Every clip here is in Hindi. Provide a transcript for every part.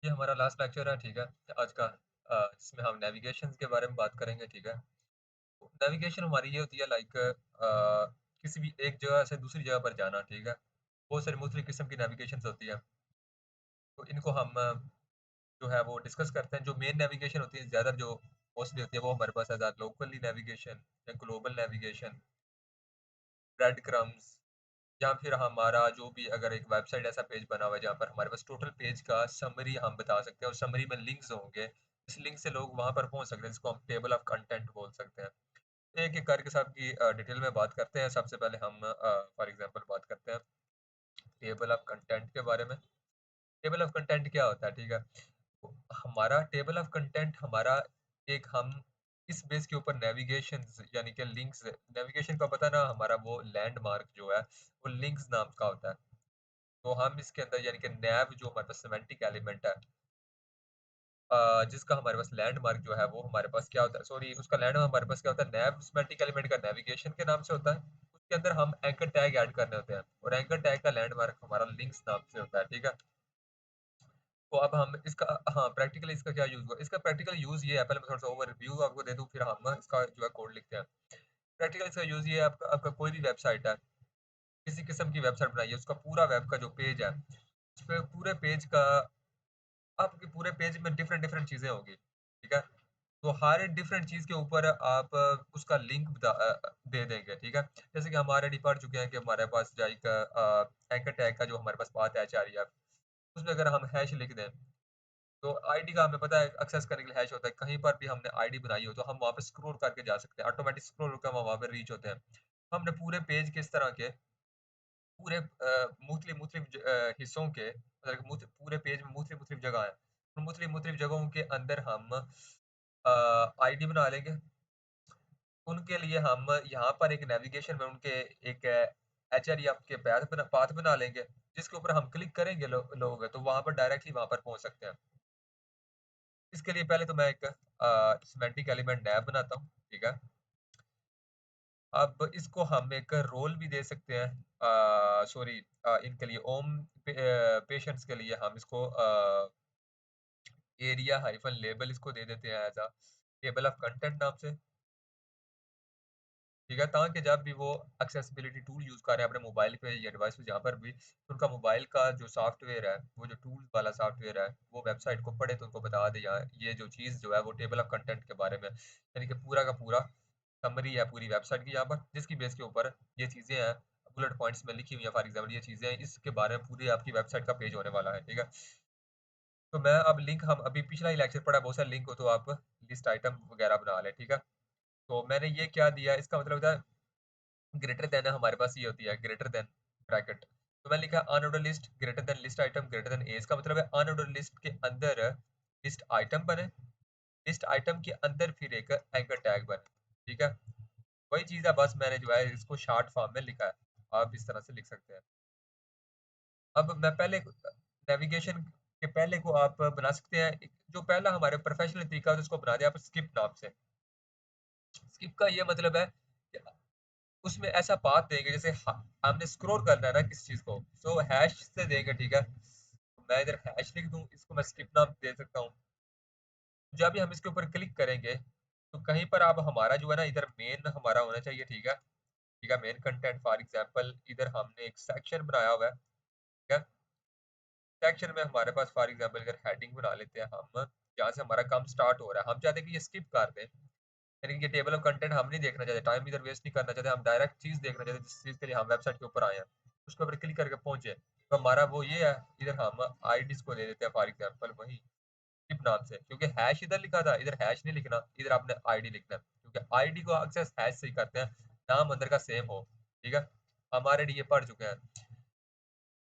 ये हमारा लास्ट लेक्चर है, ठीक है? आज का जिसमें हम नेविगेशन के बारे में बात करेंगे, ठीक है? नेविगेशन हमारी ये होती है लाइक किसी भी एक जगह से दूसरी जगह पर जाना, ठीक है? बहुत सारी मुख्तलिफ किस्म की नेविगेशंस होती है। तो इनको हम जो है वो डिस्कस करते हैं। जो मेन नेविगेशन होती है, ज़्यादा जो मोस्टली होती है, वो हमारे पास है ज़्यादा लोकली नेविगेशन या ग्लोबल नेविगेशन, ब्रेड क्रम्स, या फिर हमारा जो भी अगर एक वेबसाइट ऐसा पेज बना हुआ है जहाँ पर हमारे पास टोटल पेज का समरी हम बता सकते हैं और समरी में लिंक्स होंगे। इस लिंक से लोग वहाँ पर पहुँच सकते हैं, जिसको हम टेबल ऑफ कंटेंट बोल सकते हैं। एक-एक करके सबकी डिटेल में बात करते हैं। सबसे पहले हम फॉर एग्ज़ाम्पल बात करते हैं टेबल ऑफ कंटेंट के बारे में। टेबल ऑफ कंटेंट क्या होता है, ठीक है? तो हमारा टेबल ऑफ कंटेंट हमारा एक हम इस बेस के ऊपर नेविगेशंस यानी कि लिंक्स नेविगेशन का पता ना हमारा वो लैंडमार्क जो है, वो लिंक्स नाम का होता है। तो हम इसके अंदर यानी कि नैव जो हमारे पास सिमेंटिक एलिमेंट है जिसका हमारे पास लैंडमार्क जो है वो हमारे पास क्या होता है सॉरी उसका लैंडमार्क हमारे पास क्या होता है नैव सिमेंटिक एलिमेंट का नेविगेशन के नाम से होता है। उसके अंदर हम एंकर टैग ऐड करने होते हैं और एंकर टैग का लैंडमार्क हमारा लिंक्स नाम से होता है, ठीक है? तो अब हम इसका हाँ, प्रैक्टिकली इसका क्या यूज़ हुआ? इसका प्रैक्टिकल यूज़ ये है, पहले मैं थोड़ा-सा ओवरव्यू आपको दे दूँ, फिर हम इसका जो है कोड लिखते हैं। प्रैक्टिकल इसका यूज़ ये है, आपका आपका कोई भी वेबसाइट है, किसी किस्म की वेबसाइट बनाइए, उसका पूरा वेब का जो पेज है, उसपे पूरे पेज का आपके पूरे पेज में डिफरेंट डिफरेंट चीज़ें होंगी, ठीक है? तो हर डिफरेंट चीज़ के ऊपर आप उसका लिंक दे देंगे, ठीक है? जैसे कि हम ऑलरेडी पढ़ चुके हैं कि हमारे पास जो एक एंकर टैग का जो हमारे पास पाथ है एचआरईएफ, उसमें अगर हम हैश लिख दें, तो आईडी का हमें पता है एक्सेस करने के लिए हैश होता है। कहीं पर भी हमने आईडी बनाई हो, तो हम वहाँ पे स्क्रॉल करके जा सकते हैं। ऑटोमैटिक स्क्रॉल होकर हम वहाँ पे रीच होते हैं। हमने पूरे पेज के इस तरह के पूरे मुख्तलिफ हिस्सों के मतलब पूरे पेज में मुख्तलिफ जगह हैं। उन मुख्तलिफ जगहों के अंदर हम आईडी बना लेंगे। उनके लिए हम यहाँ पर एक नेविगेशन में उनके एक एचआरईएफ के पाथ बना लेंगे, जिसके ऊपर हम क्लिक करेंगे लोग तो वहाँ पर डायरेक्टली वहाँ पर पहुँच सकते हैं। इसके लिए पहले तो मैं एक सिमेंटिक एलिमेंट नैव बनाता हूँ, ठीक है? अब इसको हम एक रोल भी दे सकते हैं सॉरी इनके लिए पेशेंट्स के लिए हम इसको एरिया हाइफन लेबल इसको दे देते हैं एज़ टेबल ऑफ कंटेंट नाम से, ठीक है? ताकि जब भी वो एक्सेसिबिलिटी टूल यूज़ कर रहे हैं अपने मोबाइल पे या डिवाइस पे जहाँ पर भी, तो उनका मोबाइल का जो सॉफ्टवेयर है, वो जो टूल्स वाला सॉफ्टवेयर है, वो वेबसाइट को पढ़े तो उनको बता दे यहाँ ये जो चीज़ जो है वो टेबल ऑफ कंटेंट के बारे में, यानी कि पूरा का पूरा समरी है पूरी वेबसाइट की यहाँ पर, जिसकी बेस के ऊपर ये चीज़ें हैं, बुलेट पॉइंट्स में लिखी हुई हैं फॉर एग्ज़ाम्पल ये चीज़ें हैं, इसके बारे में पूरी आपकी वेबसाइट का पेज होने वाला है, ठीक है? तो मैं अब लिंक हम अभी पिछला ही लेक्चर पढ़ा, बहुत सारे लिंक हो तो आप लिस्ट आइटम वगैरह बना लें, ठीक है? तो मैंने ये क्या दिया, इसका मतलब होता है ग्रेटर देन हमारे पास ये होती है ग्रेटर देन ब्रैकेट। तो मैंने लिखा unorder list greater than list item greater than A, इसका मतलब है अनऑर्डर लिस्ट के अंदर लिस्ट आइटम बने, लिस्ट आइटम के अंदर फिर एक एंकर टैग बने, ठीक है? वही चीज़ है, बस मैंने जो है इसको शॉर्ट फॉर्म में लिखा है। आप इस तरह से लिख सकते हैं। अब मैं पहले नेविगेशन के पहले को आप बना सकते हैं जो पहला हमारे प्रोफेशनल तरीका है उसको बना दिया आप स्किप नाम से। स्किप का ये मतलब है कि उसमें ऐसा पाथ देंगे जैसे हमने स्क्रॉल करना है ना किसी चीज़ को, तो हैश से देंगे, ठीक है? तो मैं इधर हैश लिख दूँ, इसको मैं स्किप नाम दे सकता हूँ। जब भी हम इसके ऊपर क्लिक करेंगे, तो कहीं पर अब हमारा जो है ना इधर मेन हमारा होना चाहिए, ठीक है? ठीक है, मेन कंटेंट फॉर एग्ज़ाम्पल इधर हमने एक सेक्शन बनाया हुआ है, ठीक है? सेक्शन में हमारे पास फॉर एग्ज़ाम्पल इधर हेडिंग बना लेते हैं हम, जहाँ से हमारा काम स्टार्ट हो रहा है। हम चाहते हैं कि ये स्किप कर दें, यानी कि टेबल ऑफ कंटेंट हम नहीं देखना चाहते, टाइम इधर वेस्ट नहीं करना चाहते, हम डायरेक्ट चीज़ देखना चाहते हैं, जिस चीज़ के लिए हम वेबसाइट के ऊपर आए हैं, उसके ऊपर क्लिक करके पहुँचे। तो हमारा वो ये है, इधर हम आईडीज़ को दे देते हैं फॉर एग्ज़ाम्पल वही स्किप नाम से, क्योंकि हैश इधर लिखा था, इधर हैश नहीं लिखना, इधर आपने आईडी लिखना है, क्योंकि आईडी को एक्सेस हैश से ही करते हैं, नाम अंदर का सेम हो, ठीक है? हम ऑलरेडी ये पढ़ चुके हैं।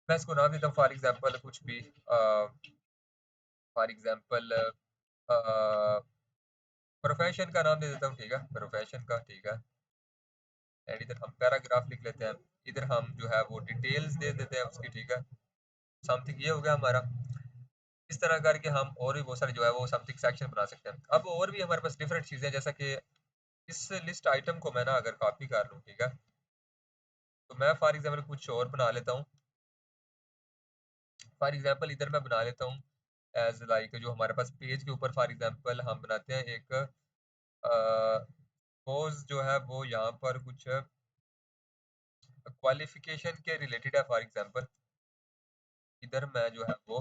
मैं इसको नाम देता हूँ फॉर एग्ज़ाम्पल कुछ भी फॉर एग्ज़ाम्पल प्रोफ़ेशन का नाम दे देता हूँ, ठीक है? प्रोफ़ेशन का, ठीक है? एंड इधर हम पैराग्राफ लिख लेते हैं। इधर हम जो है वो डिटेल्स दे देते हैं उसकी, ठीक है? समथिंग ये हो गया हमारा। इस तरह करके हम और भी बहुत सारे जो है वो समथिंग सेक्शन बना सकते हैं। अब और भी हमारे पास डिफरेंट चीज़ें हैं जैसा कि इस लिस्ट आइटम को मैं ना अगर कॉपी कर लूँ, ठीक है? तो मैं फॉर एग्ज़ाम्पल कुछ और बना लेता हूँ। फॉर एग्ज़ाम्पल इधर मैं बना लेता हूँ एज़ लाइक जो हमारे पास पेज के ऊपर फॉर एग्ज़ाम्पल हम बनाते हैं एक सपोज़ जो है वो यहाँ पर कुछ क्वालिफ़िकेशन के रिलेटेड है फॉर एग्ज़ाम्पल, इधर मैं जो है वो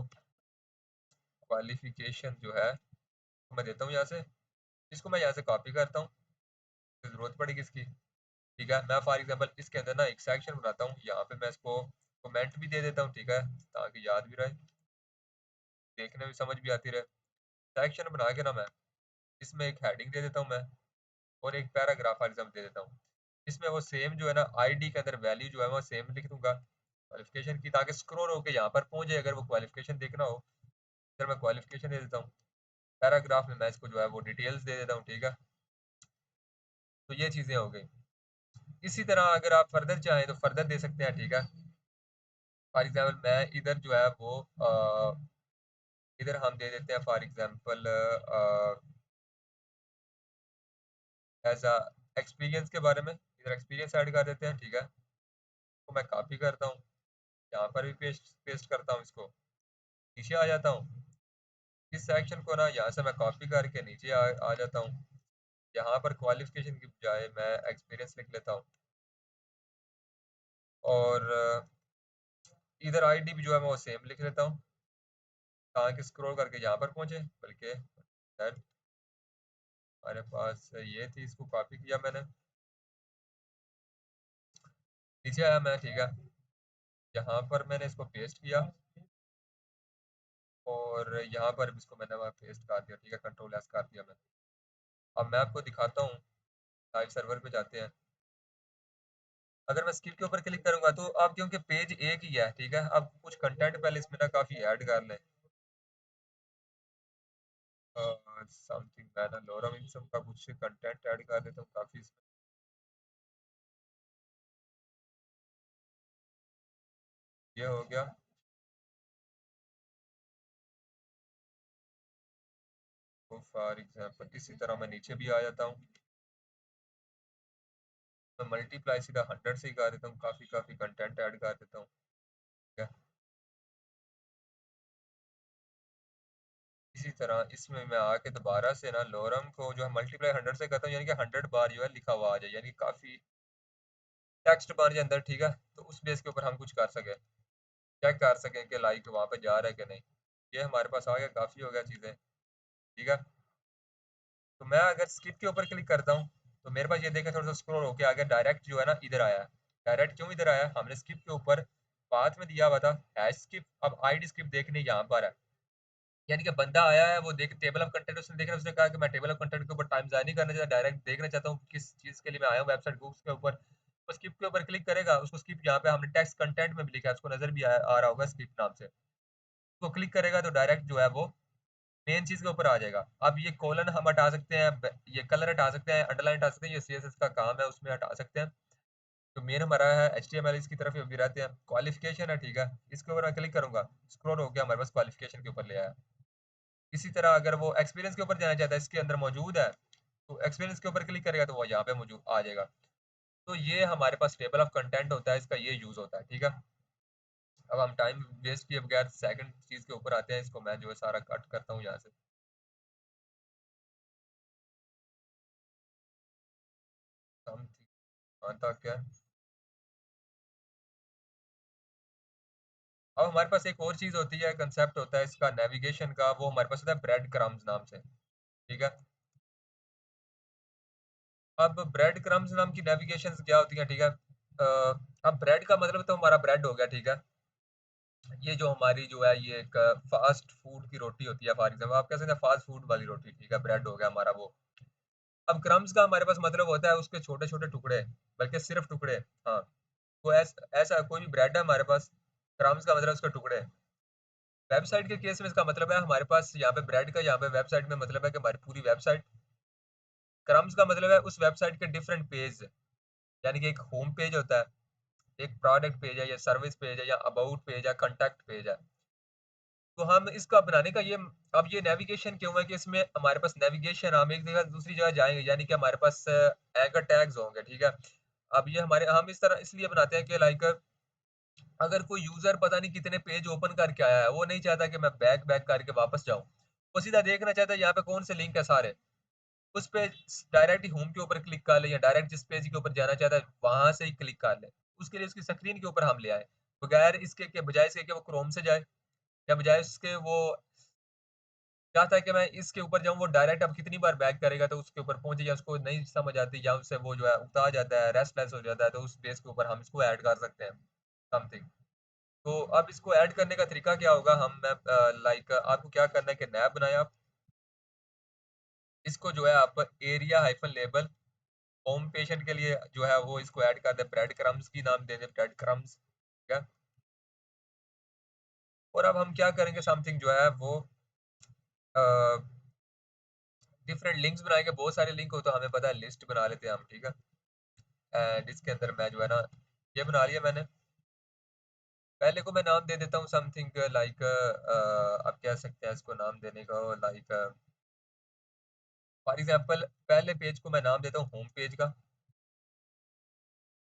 क्वालिफ़िकेशन जो है मैं देता हूँ यहाँ से, इसको मैं यहाँ से कॉपी करता हूँ, तो ज़रूरत पड़ेगी इसकी, ठीक है? मैं फॉर एग्ज़ाम्पल इसके अंदर ना एक सेक्शन बनाता हूँ, यहाँ पे मैं इसको कमेंट भी दे देता हूँ, ठीक है? ताकि याद भी रहे, देखने में समझ भी आती रहे। सेक्शन बना के ना मैं इसमें एक हेडिंग दे देता हूँ मैं और एक पैराग्राफ फॉर एग्ज़ाम्पल दे देता हूँ। इसमें वो सेम जो है ना आईडी के अंदर वैल्यू जो है वो सेम लिख दूँगा, क्वालिफ़िकेशन की, ताकि स्क्रॉल होके यहाँ पर पहुँचे अगर वो क्वालिफ़िकेशन देखना हो, फिर मैं क्वालिफ़िकेशन दे देता हूँ। पैराग्राफ में मैं इसको जो है वो डिटेल्स दे देता हूँ, ठीक है? तो ये चीज़ें हो गई। इसी तरह अगर आप फर्दर चाहें तो फर्दर दे सकते हैं, ठीक है? फॉर एग्ज़ाम्पल मैं इधर जो है वो इधर हम दे देते हैं for example as a experience के बारे में, इधर एक्सपीरियंस ऐड कर देते हैं, ठीक है? तो मैं कॉपी करता हूँ, यहाँ पर भी पेस्ट पेस्ट करता हूँ इसको, नीचे आ जाता हूँ। इस सेक्शन को ना यहाँ से मैं कॉपी करके नीचे आ जाता हूँ। यहाँ पर क्वालिफ़िकेशन की बजाय मैं एक्सपीरियंस लिख लेता हूँ और इधर आईडी भी जो है मैं वो सेम लिख लेता हूँ, ताकि स्क्रॉल करके यहाँ पर पहुँचे, बल्कि शायद हमारे पास ये थी, इसको कॉपी किया मैंने, नीचे आया मैं, ठीक है? यहाँ पर मैंने इसको पेस्ट किया और यहाँ पर भी इसको मैंने वहाँ पेस्ट कर दिया, ठीक है? कंट्रोल एस कर दिया मैंने। अब मैं आपको दिखाता हूँ, लाइव सर्वर पे जाते हैं। अगर मैं स्किप के ऊपर क्लिक करूँगा तो अब क्योंकि पेज एक ही है, ठीक है? अब कुछ कंटेंट पहले इसमें ना काफ़ी ऐड कर लें। समथिंग मैं ना लोरामिज्म का कुछ कंटेंट ऐड कर देता हूँ काफ़ी इसमें। ये हो गया। तो फॉर एग्ज़ाम्पल इसी तरह मैं नीचे भी आ जाता हूँ। मैं मल्टीप्लाई सीधा 100 से ही कर देता हूँ, काफ़ी कंटेंट ऐड कर देता हूँ, ठीक है? इसी तरह इसमें मैं आके दोबारा से ना लोरम को जो है मल्टीप्लाई 100 से करता हूँ, यानी कि 100 बार जो है लिखा हुआ आ जाए, यानी काफ़ी टेक्स्ट बन जाए अंदर, ठीक है? तो उस बेस के ऊपर हम कुछ कर सकें, चेक कर सकें कि लाइक वहाँ पे जा रहा है कि नहीं। ये हमारे पास आ गया, काफ़ी हो गया चीज़ें, ठीक है? तो मैं अगर स्किप के ऊपर क्लिक करता हूँ, तो मेरे पास ये देखें थोड़ा-सा स्क्रॉल होके आ गया, डायरेक्ट जो है ना इधर आया है। डायरेक्ट क्यों इधर आया? हमने स्किप के ऊपर पाथ में दिया हुआ था हैश स्किप, अब आईडी स्किप देखने यहाँ पर है। यानी कि बंदा आया है, वो देख टेबल ऑफ कंटेंट उसने देखना, उसने कहा कि मैं टेबल ऑफ कंटेंट के ऊपर टाइम ज़ाया नहीं करना चाहता, डायरेक्ट देखना चाहता हूँ किस चीज़ के लिए मैं आया हूँ वेबसाइट को, उसके ऊपर। वो स्किप के ऊपर क्लिक करेगा, उसको स्किप यहाँ पे हमने टेक्स्ट कंटेंट में भी लिखा है, उसको नज़र भी आ रहा होगा स्किप नाम से। उसको क्लिक करेगा तो डायरेक्ट जो है वो मेन चीज़ के ऊपर आ जाएगा। अब ये कोलन हम हटा सकते हैं, ये कलर हटा सकते हैं, अंडरलाइन हटा सकते हैं, ये सीएसएस का काम है, उसमें हटा सकते हैं। तो मेन हमारा है एचटीएमएल, इसकी तरफ भी रहते हैं। क्वालिफिकेशन है, ठीक है? इसके ऊपर मैं क्लिक करूँगा, स्क्रॉल होके हमारे पास क्वालिफिकेशन के ऊपर ले आया। इसी तरह अगर वो एक्सपीरियंस के ऊपर जाना चाहता है, इसके अंदर मौजूद है, तो एक्सपीरियंस के ऊपर क्लिक करेगा तो वो यहाँ पे मौजूद आ जाएगा। तो ये हमारे पास टेबल ऑफ कंटेंट होता है, इसका ये यूज़ होता है, ठीक है? अब हम टाइम वेस्ट किए बगैर सेकंड चीज़ के ऊपर आते हैं, इसको मैं जो है सारा कट करता हूँ यहाँ से। समथिंग कहाँ तक है? अब हमारे पास एक और चीज़ होती है, कांसेप्ट होता है इसका नेविगेशन का, वो हमारे पास होता है ब्रेड क्रम्स नाम से, ठीक है? अब ब्रेड क्रम्स नाम की नेविगेशंस क्या होती हैं, ठीक है? अब ब्रेड का मतलब तो हमारा ब्रेड हो गया, ठीक है? ये जो हमारी जो है ये एक फास्ट फूड की रोटी होती है, फॉर एग्जाम्पल आप कह सकते हैं फास्ट फूड वाली रोटी, ठीक है? ब्रेड हो गया हमारा वो। अब क्रम्स का हमारे पास मतलब होता है उसके छोटे-छोटे टुकड़े, बल्कि सिर्फ टुकड़े, हाँ। तो ऐसा कोई भी ब्रेड है हमारे पास, क्रम्स का मतलब उसके टुकड़े। वेबसाइट के केस में इसका मतलब है हमारे पास यहाँ पे ब्रेड का, यहाँ पे वेबसाइट में मतलब है कि हमारी पूरी वेबसाइट। क्रम्स का मतलब है उस वेबसाइट के डिफरेंट पेज, यानी कि एक होम पेज होता है, एक प्रोडक्ट पेज है या सर्विस पेज है या अबाउट पेज है, कांटेक्ट पेज है। तो हम इसका बनाने का ये, अब ये नेविगेशन क्यों है कि इसमें हमारे पास नेविगेशन, हम एक जगह से दूसरी जगह जाएँगे, यानी कि हमारे पास एंकर टैग्स होंगे, ठीक है? अब ये हमारे हम इस तरह इसलिए बनाते हैं कि लाइक अगर कोई यूज़र पता नहीं कितने पेज ओपन करके आया है, वो नहीं चाहता कि मैं बैक बैक करके वापस जाऊँ। वो सीधा देखना चाहता है यहाँ पे कौन से लिंक है सारे। उस पे डायरेक्ट ही होम के ऊपर क्लिक कर ले या डायरेक्ट जिस पेज के ऊपर जाना चाहता है, वहाँ से ही क्लिक कर ले। उसके लिए उसकी स्क्रीन के ऊपर हम ले आए। बगैर इसके के बजाय इसके कि वो क्रोम से जाए या बजाय उसके वो चाहता है कि मैं इसके ऊपर जाऊँ, वो डायरेक्ट अब कितनी बार बैक करेगा तो उसके ऊपर पहुँचे या उसको नहीं समझ आती या उससे वो जो है उकता जाता है, रेस्टलेस हो जाता है, तो उस बेस के ऊपर हम इसको ऐड कर सकते हैं, समथिंग। तो अब इसको ऐड करने का तरीका क्या होगा? लाइक आपको क्या करना है कि नया बनाया आप, इसको जो है आप एरिया हाइफन लेबल होम पेशन के लिए जो है वो इसको ऐड कर दें, ब्रेड क्रम्स की नाम दे दें, ब्रेड क्रम्स, ठीक है? और अब हम क्या करेंगे, समथिंग जो है वो अ, डिफरेंट लिंक्स बनाएँगे, बहुत सारे लिंक हो तो हमें पता है लिस्ट बना लेते हैं हम, ठीक है? एंड इसके अंदर मैं जो है ना, ये बना लिया मैंने। पहले को मैं नाम दे देता हूँ समथिंग लाइक आप कह सकते हैं इसको नाम देने को लाइक फॉर एग्जांपल पहले पेज को मैं नाम देता हूँ होम पेज का।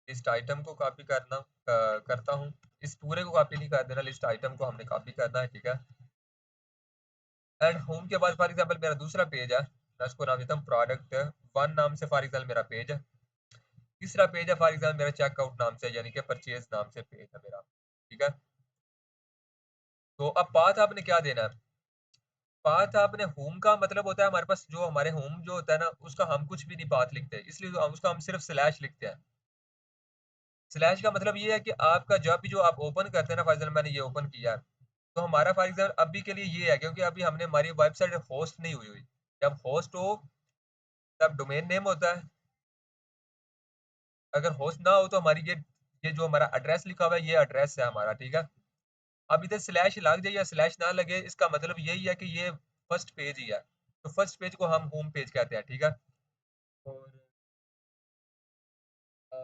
लिस्ट आइटम को कॉपी करता हूँ। इस पूरे को कॉपी नहीं कर देना, लिस्ट आइटम को हमने कॉपी करना है, ठीक है? एंड होम के बाद फॉर एग्जांपल मेरा दूसरा पेज है, मैं उसको नाम देता हूँ प्रोडक्ट 1 नाम से फॉर एग्जांपल मेरा पेज है। तीसरा पेज है फॉर एग्जांपल मेरा चेकआउट नाम से यानी कि परचेज नाम से पेज है मेरा, ठीक है? तो अब पाथ आपने क्या देना है? पाथ आपने होम का मतलब होता है हमारे पास जो हमारे होम जो होता है ना, उसका हम कुछ भी नहीं पाथ लिखते, इसलिए हम उसका हम सिर्फ स्लैश लिखते हैं। स्लैश का मतलब ये है कि आपका जब भी जो आप ओपन करते हैं ना, फॉर एग्जांपल मैंने ये ओपन किया है, तो हमारा फॉर एग्जांपल अभी के लिए ये है क्योंकि अभी हमने हमारी वेबसाइट होस्ट नहीं हुई हुई। जब होस्ट हो तब डोमेन नेम होता है। अगर होस्ट ना हो तो हमारी ये जो हमारा एड्रेस लिखा हुआ है, ये एड्रेस है हमारा, ठीक है? अब इधर स्लैश लग जाए या स्लैश ना लगे, इसका मतलब यही है कि ये फर्स्ट पेज ही है। तो फर्स्ट पेज को हम होम पेज कहते हैं, ठीक है? और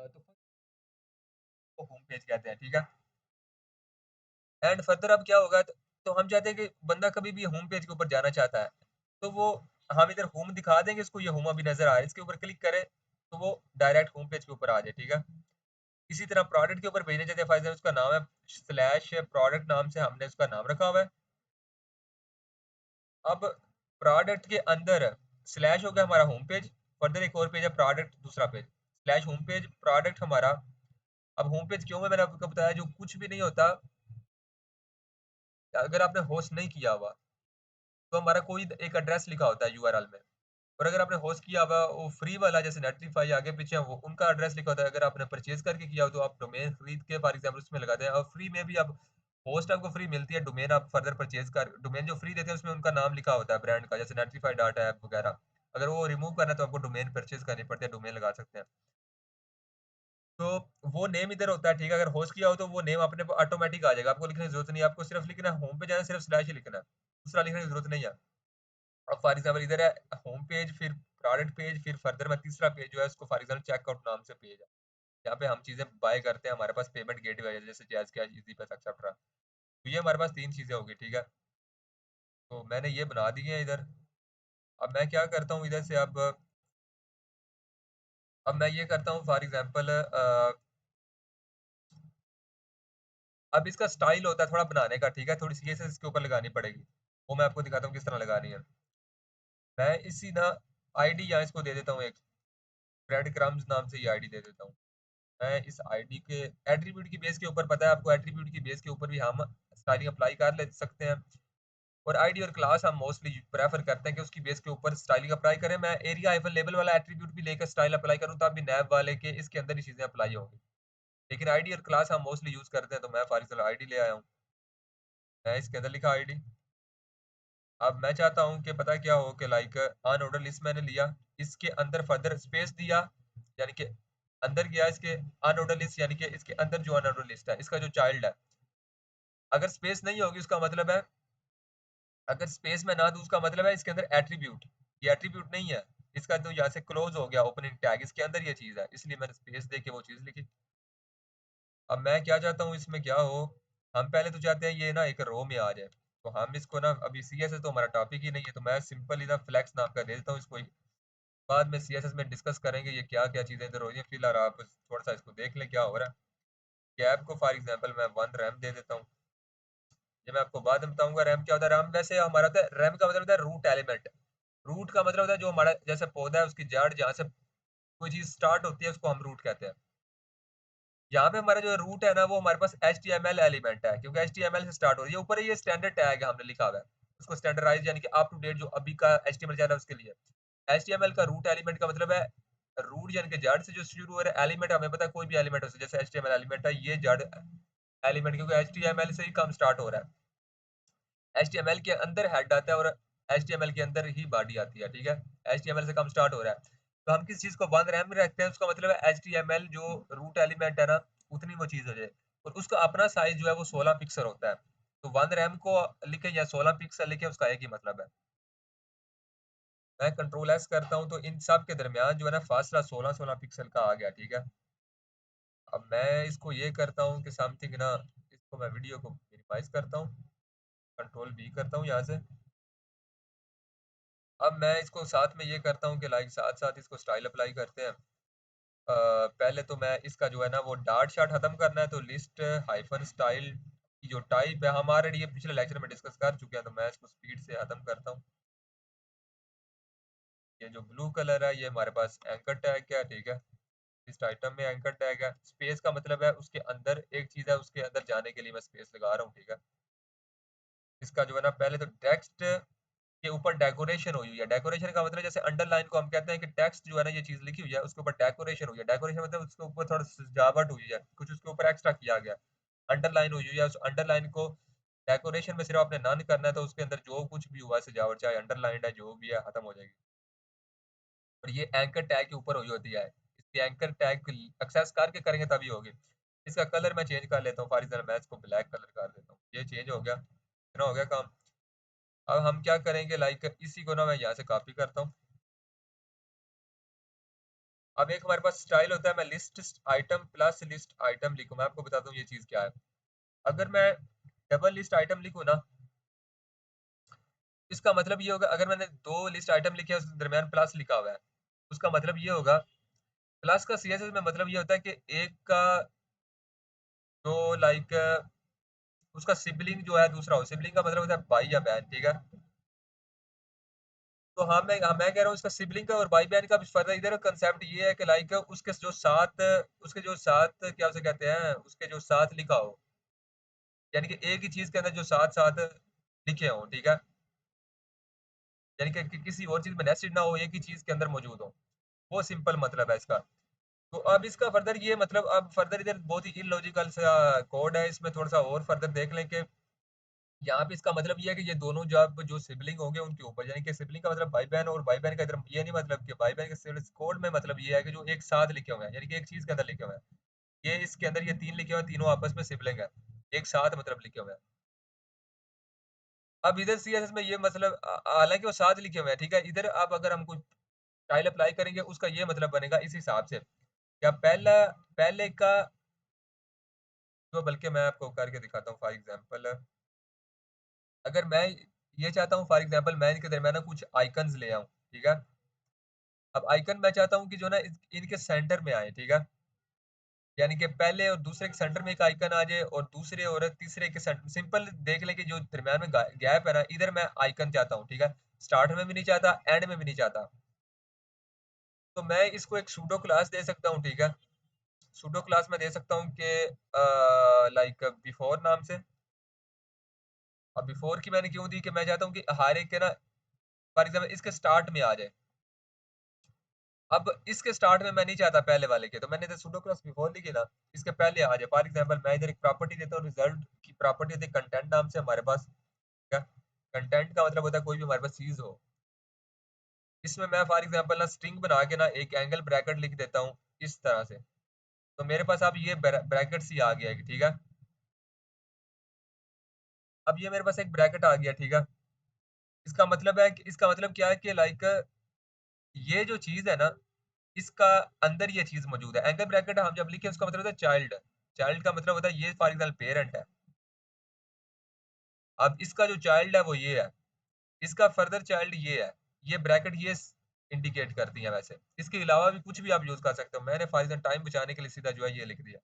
तो फर्स्ट को होम पेज कहते हैं, ठीक है? एंड फर्दर अब क्या होगा, तो हम चाहते हैं कि बंदा कभी भी होम पेज के ऊपर जाना चाहता है, तो वो हम इधर होम दिखा देंगे इसको, ये होम अभी नज़र आ रहा है, इसके ऊपर क्लिक करे, तो वो डायरेक्ट होम पेज के ऊपर आ जाए, ठीक है? इसी तरह प्रोडक्ट के ऊपर भेजने चाहते हैं, फॉर एग्जाम्पल उसका नाम है स्लैश प्रोडक्ट नाम से हमने उसका नाम रखा हुआ है। अब प्रोडक्ट के अंदर स्लैश हो गया हमारा होम पेज, फर्दर एक और पेज है प्रोडक्ट दूसरा page, slash home page product हमारा। अब होम पेज क्यों है मैंने आपको बताया, जो कुछ भी नहीं होता अगर आपने होस्ट नहीं किया हुआ, तो हमारा कोई एक एड्रेस लिखा होता है यूआरएल में। और अगर आपने होस्ट किया हुआ वो फ्री वाला जैसे नेटलिफाई आगे पीछे वो उनका एड्रेस लिखा होता है। अगर आपने परचेज करके किया हो तो आप डोमेन खरीद के फॉर एग्जांपल उसमें लगाते हैं, और फ्री में भी आप होस्ट आपको फ्री मिलती है, डोमेन आप फर्दर परचेज कर डोमेन जो फ्री देते हैं उसमें उनका नाम लिखा होता है ब्रांड का, जैसे नेटलिफाई डॉट ऐप वगैरह। अगर वो रिमूव करना है तो आपको डोमेन परचेज करनी पड़ती है, डोमेन लगा सकते हैं। तो वो नेम इधर होता है, ठीक है? अगर होस्ट किया हो तो वो नेम अपने ऑटोमेटिक आ जाएगा, आपको लिखने की जरूरत नहीं है, आपको सिर्फ लिखना है होम पे जाना, सिर्फ स्लैश ही लिखना है, दूसरा लिखने की जरूरत नहीं है। अब फॉर एग्जांपल इधर है होम पेज, फिर प्रोडक्ट पेज, फिर फर्दर में तीसरा पेज जो है उसको फॉर एग्जांपल चेकआउट नाम से पेज है। यहाँ पे हम चीज़ें बाय करते हैं, हमारे पास पेमेंट गेटवे है जैसे जैज़ कैश, ईज़ी पैसा एक्सेट्रा। तो ये हमारे पास 3 चीज़ें होगी, ठीक है? तो मैंने ये बना दी है इधर। अब मैं क्या करता हूँ इधर से, अब मैं ये करता हूँ फॉर एग्जांपल अब इसका स्टाइल होता है थोड़ा बनाने का, ठीक है? थोड़ी सीएसएस इसके ऊपर लगानी पड़ेगी। वो मैं आपको दिखाता हूँ किस तरह लगानी है। मैं इसी ना आईडी यहाँ इसको दे देता हूँ एक, ब्रेड क्रम्स नाम से ये आईडी दे देता हूँ। मैं इस आईडी के एट्रीब्यूट की बेस के ऊपर, पता है आपको, एट्रीब्यूट की बेस के ऊपर भी हम स्टाइलिंग अप्लाई कर ले सकते हैं। और आईडी और क्लास हम मोस्टली प्रेफर करते हैं कि उसकी बेस के ऊपर स्टाइलिंग अप्लाई करें। मैं एरिया हाइफन लेबल वाला एट्रीब्यूट भी लेकर स्टाइल अप्लाई करूँ तब भी नैब वाले के इसके अंदर ही चीजें अप्लाई होंगी। लेकिन आईडी और क्लास हम मोस्टली यूज करते हैं, तो मैं फॉर एग्जांपल आईडी ले आया हूँ। मैं इसके अंदर लिखा आईडी। अब मैं चाहता हूँ कि पता क्या हो कि लाइक अनऑर्डर लिस्ट मैंने लिया, इसके अंदर फर्दर स्पेस दिया, यानी कि अंदर गया इसके अनऑर्डर लिस्ट, यानी कि इसके अंदर जो अनऑर्डर लिस्ट है इसका जो चाइल्ड है, अगर स्पेस नहीं होगी उसका मतलब है, अगर स्पेस में ना दूं उसका मतलब है इसके अंदर एट्रीब्यूट, ये एट्रीब्यूट नहीं है, इसका तो यहाँ से क्लोज हो गया ओपनिंग टैग, इसके अंदर ये चीज है, इसलिए मैंने स्पेस दे के वो चीज लिखी। अब मैं क्या चाहता हूँ इसमें क्या हो, हम पहले तो चाहते हैं ये ना एक रो में आ जाए, तो हम इसको ना अभी सीएसएस तो हमारा टॉपिक ही नहीं है, तो मैं सिंपली ना फ्लेक्स नाम का दे देता हूँ इसको। बाद में सीएसएस में डिस्कस करेंगे ये क्या क्या चीजें इधर हो रही है, फिलहाल आप थोड़ा सा इसको देख लें क्या हो रहा है। गैप को फॉर एग्जांपल मैं 1 रैम दे देता हूँ। ये मैं आपको बाद में बताऊंगा रैम क्या होता है। रैम वैसे हमारा होता है, रैम का मतलब होता है रूट एलिमेंट। रूट का मतलब होता है जो हमारा जैसे पौधा है उसकी जड़ जहाँ से कोई चीज स्टार्ट होती है उसको हम रूट कहते हैं। यहाँ पे हमारा जो रूट है ना वो हमारे पास HTML एलिमेंट है, क्योंकि HTML से स्टार्ट हो रही है। ऊपर ये स्टैंडर्ड टैग है हमने लिखा हुआ है, उसको स्टैंडर्डाइज यानी कि अप टू डेट जो अभी का HTML चल रहा है उसके लिए। HTML का रूट एलिमेंट का मतलब है रूट यानी कि जड़ से जो शुरू हो रहा है। एलिमेंट हमें पता है कोई भी एलिमेंट हो सकता है, जैसे HTML एलिमेंट है ये जड़ एलिमेंट, क्योंकि HTML से ही काम स्टार्ट हो रहा है। HTML के अंदर हेड आता है और HTML के अंदर ही बॉडी आती है, ठीक है। HTML से काम स्टार्ट हो रहा है, तो हम किस चीज को 1 रैम में रखते हैं, उसका मतलब है HTML जो रूट एलिमेंट है ना उतनी वो चीज हो जाए, और उसका अपना साइज जो है वो 16 पिक्सल होता है। तो 1 रैम को लिखे या 16 पिक्सल लिखे उसका एक ही मतलब है। मैं कंट्रोल एस करता हूँ तो इन सब के दरमियान जो है ना फासला 16-16 पिक्सल का आ गया, ठीक है। अब मैं इसको ये करता हूँ कि समथिंग ना, इसको मैं वीडियो को मिनिमाइज करता हूँ, कंट्रोल बी करता हूँ यहाँ से। अब मैं इसको साथ में ये करता हूँ कि लाइक साथ साथ इसको स्टाइल अप्लाई करते हैं। पहले तो मैं इसका जो है ना वो डार्ट शार्ट खत्म करना है, तो लिस्ट हाइफन स्टाइल की जो टाइप है हम ऑलरेडी ये पिछले लेक्चर में डिस्कस कर चुके हैं, तो मैं इसको स्पीड से खत्म करता हूँ। ये जो ब्लू कलर है ये हमारे पास एंकर टैग का है, ठीक है। इस आइटम में एंकर टैग है। स्पेस का मतलब है उसके अंदर एक चीज है, उसके अंदर जाने के लिए मैं स्पेस लगा रहा हूँ, ठीक है। इसका जो है ना पहले तो टेक्स्ट के ऊपर डेकोरेशन हुई हुई है। डेकोरेशन का मतलब जैसे अंडरलाइन को हम कहते हैं कि टेक्स्ट जो है ना ये चीज लिखी हुई है उसके ऊपर डेकोरेशन हुई है। डेकोरेशन मतलब उसके ऊपर थोड़ा सजावट हुई है, कुछ उसके ऊपर एक्स्ट्रा किया गया। अंडरलाइन हुई हुई है, उस अंडरलाइन को डेकोरेशन में सिर्फ आपने नन करना है, तो उसके अंदर जो कुछ भी हुआ सजावट चाहे अंडरलाइन है जो भी है खत्म हो जाएगी। और ये एंकर टैग के ऊपर हुई होती है। इसकी एंकर टैग एक्सेस करके करेंगे तभी होगी। इसका कलर मैं चेंज कर लेता हूँ, फॉर एग्जाम्पल मैं इसको ब्लैक कलर कर देता हूँ। ये चेंज हो गया, इतना हो गया काम। अब हम क्या करेंगे, लाइक इसी को ना मैं यहाँ से कॉपी करता हूँ। अब एक हमारे पास स्टाइल होता है, मैं list item plus list item लिखूँ। मैं आपको बताता हूँ ये चीज़ क्या है। अगर मैं डबल लिस्ट आइटम लिखूँ ना, इसका मतलब ये होगा, अगर मैंने दो लिस्ट आइटम लिखे हैं उसके दरमियान प्लस लिखा हुआ है, उसका मतलब ये होगा। प्लस का CSS में मतलब ये होता है कि एक का जो लाइक उसका सिबलिंग जो है दूसरा हो। सिबलिंग का मतलब होता है भाई या बहन, ठीक है। तो मैं कह रहा हूँ इसका सिबलिंग का और भाई बहन का भी फर्क है। इधर कंसेप्ट ये है कि लाइक उसके जो साथ क्या उसे कहते हैं, उसके जो साथ लिखा हो, यानी कि एक ही चीज के अंदर जो साथ साथ लिखे हो, ठीक है। यानी कि किसी और चीज में नेस्टेड ना हो, एक ही चीज के अंदर मौजूद हो। वो सिंपल मतलब है इसका। तो अब इसका फर्दर ये मतलब, अब फर्दर इधर बहुत ही इलॉजिकल सा कोड है, इसमें थोड़ा सा और फर्दर देख लें कि यहाँ पे इसका मतलब ये है कि ये दोनों जब जो सिबलिंग होंगे उनके ऊपर, यानी कि सिबलिंग का मतलब भाई बहन, और भाई बहन का इधर ये नहीं मतलब कि भाई बहन के कोड में मतलब ये है कि जो एक साथ लिखे हुए हैं, यानी कि एक चीज के अंदर लिखे हुए हैं। ये इसके अंदर ये तीन लिखे हुए हैं, तीनों आपस में सिबलिंग है, एक साथ मतलब लिखे हुए हैं। अब इधर CSS में ये मतलब हालांकि वो साथ लिखे हुए हैं, ठीक है। इधर अब अगर हम कुछ स्टाइल अप्लाई करेंगे उसका ये मतलब बनेगा इस हिसाब से, क्या पहला पहले का जो, बल्कि मैं आपको करके दिखाता हूँ फॉर एग्जांपल। अगर मैं ये चाहता हूँ फॉर एग्जांपल मैं इनके दरमियान ना कुछ आइकन्स ले आऊँ, ठीक है। अब आइकन मैं चाहता हूँ कि जो ना इनके सेंटर में आए, ठीक है। यानी कि पहले और दूसरे के सेंटर में एक आइकन आ जाए और दूसरे और तीसरे के सेंटर, सिंपल देख लें कि जो दरमियान में गैप है ना, इधर मैं आइकन चाहता हूँ, ठीक है। स्टार्ट में भी नहीं चाहता, एंड में भी नहीं चाहता। तो मैं इसको एक सूडो क्लास दे सकता हूँ, ठीक है। सूडो क्लास में दे सकता हूँ कि लाइक बिफोर नाम से। अब बिफोर की मैंने क्यों दी कि मैं चाहता हूँ कि हर एक के ना फॉर एग्जाम्पल इसके स्टार्ट में आ जाए। अब इसके स्टार्ट में मैं नहीं चाहता पहले वाले के, तो मैंने इधर सूडो क्लास बिफोर लिखी ना, इसके पहले आ जाए। फॉर एग्जांपल मैं इधर एक प्रॉपर्टी देता हूँ, रिजल्ट की प्रॉपर्टी होती है कंटेंट नाम से हमारे पास, क्या। कंटेंट का मतलब होता है कोई भी हमारे पास चीज हो। इसमें मैं फॉर एग्जांपल ना स्ट्रिंग बना के ना एक एंगल ब्रैकेट लिख देता हूँ इस तरह से। तो मेरे पास अब ये ब्रैकेट सी आ गया है, ठीक है। अब ये मेरे पास एक ब्रैकेट आ गया, ठीक है। इसका मतलब है कि इसका मतलब क्या है कि लाइक ये जो चीज है ना, इसका अंदर ये चीज मौजूद है। एंगल ब्रैकेट हम जब लिखे उसका मतलब होता है चाइल्ड। चाइल्ड का मतलब होता है ये फॉर एग्जाम्पल पेरेंट है। अब इसका जो चाइल्ड है वो ये है, इसका फर्दर चाइल्ड ये है। ये ब्रैकेट ये इंडिकेट करती है। वैसे इसके अलावा भी कुछ भी आप यूज कर सकते हो, मैंने फॉर एग्जाम्पल टाइम बचाने के लिए सीधा जो है ये लिख दिया।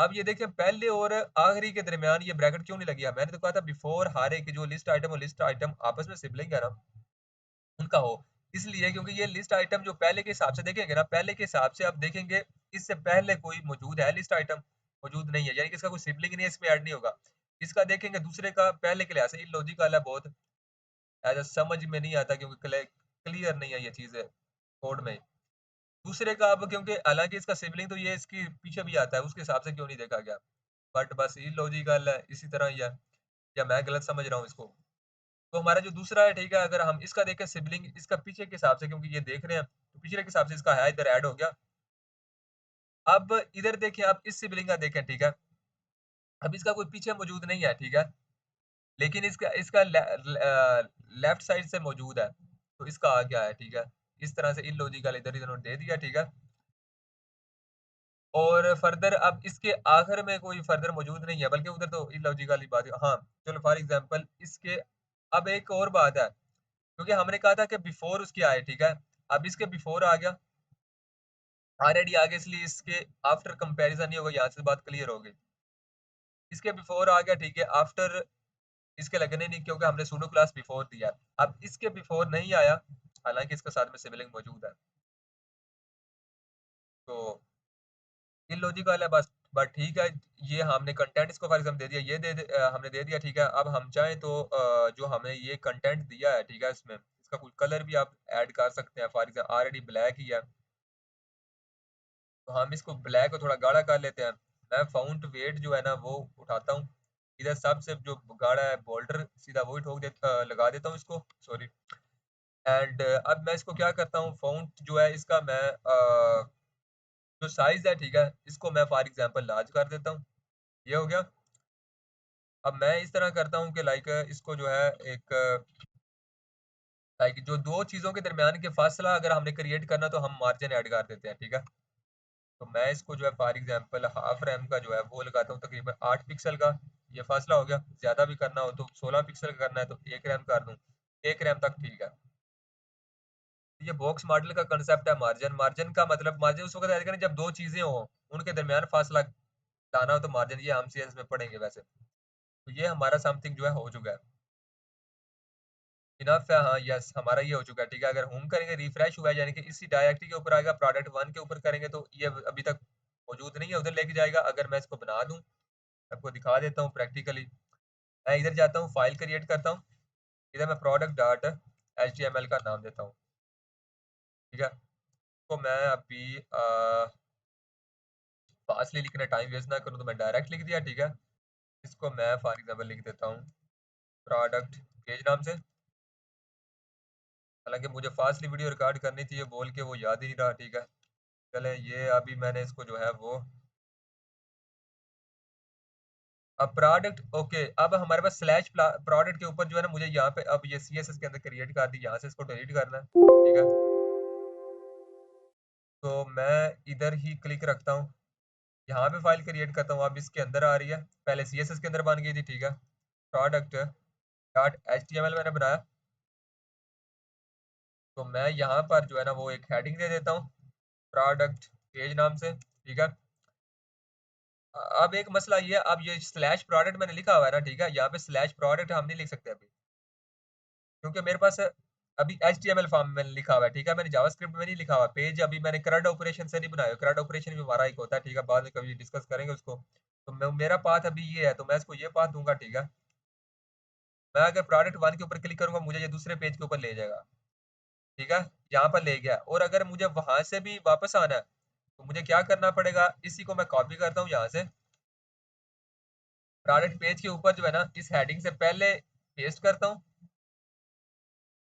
अब ये देखिए पहले और आखिरी के दरमियान ये ब्रैकेट क्यों नहीं लगी है? मैंने तो कहा था बिफोर हर एक जो लिस्ट आइटम और लिस्ट आइटम आपस में सिबलिंग है ना, उनका हो। इसलिए क्योंकि ये लिस्ट आइटम जो पहले के हिसाब से देखेंगे ना, पहले के हिसाब से आप देखेंगे इससे पहले कोई मौजूद है लिस्ट आइटम? मौजूद नहीं है, यानी कि इसका कोई सिबलिंग नहीं है, इसमें ऐड नहीं होगा। इसका देखेंगे दूसरे का पहले के लिहाज से इलॉजिकल है बहुत, ऐसा समझ में नहीं आता क्योंकि क्लियर नहीं है ये चीज़ें कोड में। दूसरे का अब क्योंकि हालाँकि इसका सिबलिंग तो ये इसके पीछे भी आता है, उसके हिसाब से क्यों नहीं देखा गया? बट बस इलॉजिकल है, इसी तरह ही है, या मैं गलत समझ रहा हूँ इसको? तो हमारा जो दूसरा है, ठीक है, अगर हम इसका देखें सिबलिंग इसका पीछे के हिसाब से क्योंकि ये देख रहे हैं, तो पिछले के हिसाब से इसका है इधर ऐड हो गया। अब इधर देखिए, आप इस सिबलिंग का देखें, ठीक है? अब इसका कोई पीछे मौजूद नहीं है, ठीक है? लेकिन इसका इसका लेफ्ट साइड से मौजूद है, तो इसका आ गया है, ठीक है? इस तरह से इलॉजिकल इधर इन्होंने दे दिया, ठीक है? और फर्दर अब इसके आखिर में कोई फर्दर मौजूद नहीं है, बल्कि उधर तो इलॉजिकल ही बात है। हाँ, चलो फॉर एग्ज़ाम्पल इसके अब एक और बात है, क्योंकि हमने कहा था कि बिफोर उसके आए, ठीक है? अब इसके बिफोर आ गया, ऑलरेडी आ गया, इसलिए इसके आफ्टर कंपैरिज़न नहीं होगा, यहाँ से बात क्लियर हो गई। इसके बिफोर आ गया, ठीक है? आफ्टर इसके लगने नहीं, क्योंकि हमने सूडो क्लास बिफोर दिया है। अब इसके बिफोर नहीं आया, हालाँकि इसके साथ में सिबलिंग मौजूद है। तो इलॉजिकल है बस, बट ठीक है, ये हमने कंटेंट इसको फॉर एग्ज़ाम्पल दे दिया, ये हमने दे दिया, ठीक है। अब हम चाहें तो जो हमें ये कंटेंट दिया है, ठीक है, इसमें इसका कोई कलर भी आप ऐड कर सकते हैं, फॉर एग्ज़ाम्पल ऑलरेडी ब्लैक ही है, तो हम इसको ब्लैक को थोड़ा गाढ़ा कर लेते हैं। मैं फ़ॉन्ट वेट जो है ना वो उठाता हूँ, इधर सबसे जो गाढ़ा है बॉर्डर सीधा वही लगा देता हूँ इसको, सॉरी। एंड अब मैं इसको क्या करता हूँ, फ़ॉन्ट जो है इसका मैं जो साइज़ है, ठीक है, इसको मैं फॉर एग्ज़ाम्पल लार्ज कर देता हूँ, ये हो गया। अब मैं इस तरह करता हूँ कि लाइक इसको जो है एक लाइक जो 2 चीज़ों के दरमियान के फासला अगर हमने क्रिएट करना तो हम मार्जिन ऐड कर देते हैं, ठीक है? तो मैं इसको जो है फॉर एग्ज़ाम्पल हाफ रैम का जो है वो लगाता हूँ तकरीबन 8 पिक्सल का, ये फासला हो गया। ज़्यादा भी करना हो तो 16 पिक्सल का करना है तो 1 रैम कर दूँ, 1 रैम तक ठीक है। ये बॉक्स मॉडल का कांसेप्ट है मार्जिन। मार्जिन का मतलब मार्जिन उस वक़्त ऐड करें जब 2 चीज़ें हों, उनके दरमियान फासला लाना हो तो मार्जिन, ये हम सीएस में पढ़ेंगे वैसे। तो ये हमारा समथिंग जो है हो चुका है। इनफ है, हाँ, यस, हमारा ये हो चुका है, ठीक है। अगर होम करेंगे रिफ्रेश हुआ है यानी कि इसी डायरेक्टरी के ऊपर आएगा, प्रोडक्ट 1 के ऊपर करेंगे तो ये अभी तक मौजूद नहीं है, उधर लेके जाएगा। अगर मैं इसको बना दूँ, आपको दिखा देता हूँ प्रैक्टिकली। मैं इधर जाता हूँ, फाइल क्रिएट करता हूँ, इधर मैं प्रोडक्ट डॉट एचटीएमएल का नाम देता हूँ, ठीक है। तो मैं अभी फास्टली लिखना, टाइम वेस्ट ना करूँ तो मैं डायरेक्ट लिख दिया, ठीक है। इसको मैं फॉर एग्जांपल लिख देता हूँ प्रोडक्ट पेज नाम से। हालाँकि मुझे फास्टली वीडियो रिकॉर्ड करनी थी, ये बोल के वो याद ही नहीं रहा, ठीक है। चलें, ये अभी मैंने इसको जो है वो अब प्रोडक्ट ओके, अब हमारे पास स्लैश प्रोडक्ट के ऊपर जो है ना, मुझे यहाँ पे अब ये सीएसएस के अंदर क्रिएट कर दी, यहाँ से इसको डिलीट करना है, ठीक है। तो मैं इधर ही क्लिक रखता हूँ, यहाँ पे फाइल क्रिएट करता हूँ, अब इसके अंदर आ रही है, पहले सीएसएस के अंदर बन गई थी, ठीक है। प्रोडक्ट डॉट एचटीएमएल मैंने बनाया, तो मैं यहाँ पर जो है ना वो एक हेडिंग दे देता हूँ प्रोडक्ट पेज नाम से, ठीक है। अब एक मसला ये है, अब ये स्लैश प्रोडक्ट मैंने लिखा हुआ है ना, ठीक है, यहाँ पे स्लैश प्रोडक्ट हम नहीं लिख सकते अभी, क्योंकि मेरे पास अभी एचटीएमएल फॉर्म में मैंने लिखा हुआ है, ठीक है, मैंने जावास्क्रिप्ट में नहीं लिखा हुआ। पेज अभी मैंने CRUD ऑपरेशन से नहीं बनाया, CRUD ऑपरेशन भी हमारा एक होता है, ठीक है, बाद में कभी डिस्कस करेंगे उसको। तो मेरा पाथ अभी ये है, तो मैं इसको ये पाथ दूंगा, ठीक है। मैं अगर प्रोडक्ट 1 के ऊपर क्लिक करूंगा, मुझे ये दूसरे पेज के ऊपर ले जाएगा, ठीक है, यहाँ पर ले गया। और अगर मुझे वहां से भी वापस आना है तो मुझे क्या करना पड़ेगा, इसी को मैं कॉपी करता हूँ यहाँ से, प्रोडक्ट पेज के ऊपर जो है ना इस हेडिंग से पहले पेस्ट करता हूँ,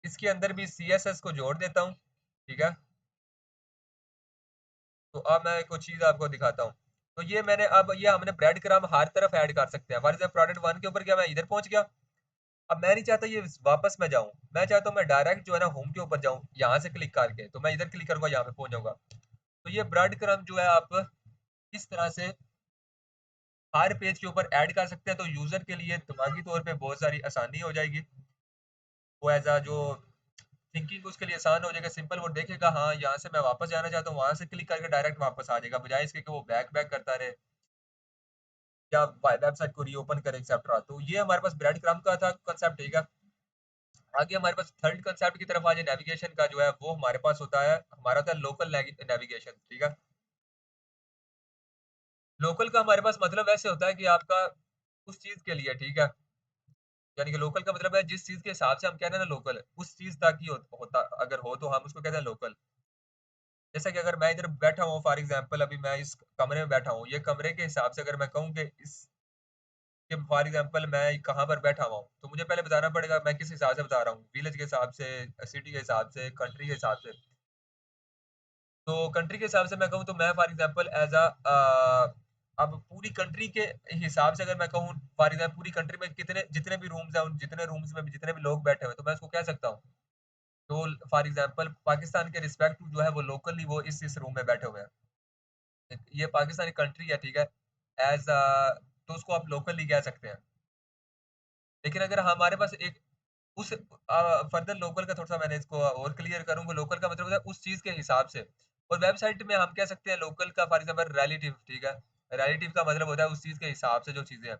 इसके अंदर भी सीएसएस को जोड़ देता हूँ, ठीक है। तो अब मैं कुछ चीज़ आपको दिखाता हूँ। तो ये मैंने अब ये हमने ब्रेड क्रम्ब हर तरफ ऐड कर सकते हैं। फॉर एग्जाम्पल प्रोडक्ट 1 के ऊपर गया, मैं इधर पहुँच गया। अब मैं नहीं चाहता ये वापस मैं जाऊँ। मैं चाहता हूँ मैं डायरेक्ट जो है ना होम के ऊपर जाऊँ, यहाँ से क्लिक करके। तो मैं इधर क्लिक करूँगा, यहाँ पे पहुँच जाऊँगा। तो ये ब्रेड क्रम्ब जो है आप इस तरह से हर पेज के ऊपर ऐड कर सकते हैं। तो यूज़र के लिए दिमागी तौर पे बहुत सारी आसानी हो जाएगी। वो एज़ अ जो थिंकिंग उसके लिए आसान हो जाएगा, सिंपल वो देखेगा, हाँ, यहाँ से मैं वापस जाना चाहता हूँ, वहाँ से क्लिक करके डायरेक्ट वापस आ जाएगा, बजाय इसके कि वो बैक बैक करता रहे। या वेबसाइट को रीओपन करें एक्सेट्रा। तो ये हमारे पास ब्रेड क्रम्ब का था कंसेप्ट, ठीक है। आगे हमारे पास थर्ड कंसेप्ट की तरफ आ जाए नेविगेशन का जो है वो हमारे पास होता है, हमारा होता है लोकल नेविगेशन, ठीक है। लोकल का हमारे पास मतलब ऐसे होता है कि आपका उस चीज के लिए, ठीक है, यानी कि लोकल का मतलब है जिस चीज के हिसाब से हम कह रहे हैं ना लोकल, उस चीज तक ही होता अगर हो तो हम उसको कहते हैं लोकल। जैसा कि अगर मैं इधर बैठा हूँ फॉर एग्जांपल, अभी मैं इस कमरे में बैठा हूँ, ये कमरे के हिसाब से अगर मैं कहूँ कि इस कि फॉर एग्जांपल मैं कहाँ पर बैठा हुआ हूँ, तो मुझे पहले बताना पड़ेगा मैं किस हिसाब से बता रहा हूँ, विलेज के हिसाब से, सिटी के हिसाब से, कंट्री के हिसाब से। तो कंट्री के हिसाब से मैं कहूँ तो मैं फॉर एग्जांपल एज अब पूरी कंट्री के हिसाब से अगर मैं कहूँ, फॉर एग्जांपल पूरी कंट्री में कितने जितने भी रूम्स हैं, उन जितने रूम्स में भी जितने भी लोग बैठे हुए हैं, तो मैं उसको कह सकता हूँ। तो फॉर एग्जांपल पाकिस्तान के रिस्पेक्ट टू जो है वो लोकली वो इस रूम में बैठे हुए हैं। ये पाकिस्तानी कंट्री है, ठीक है, एज तो उसको आप लोकली कह सकते हैं। लेकिन अगर हमारे पास एक उस फर्दर लोकल का थोड़ा-सा मैंने इसको और क्लियर करूँगा, लोकल का मतलब होता है उस चीज़ के हिसाब से। और वेबसाइट में हम कह सकते हैं लोकल का फॉर एग्जांपल रिलेटिव, ठीक है। रिलेटिव का मतलब होता है उस चीज़ के हिसाब से जो चीज़ें हैं।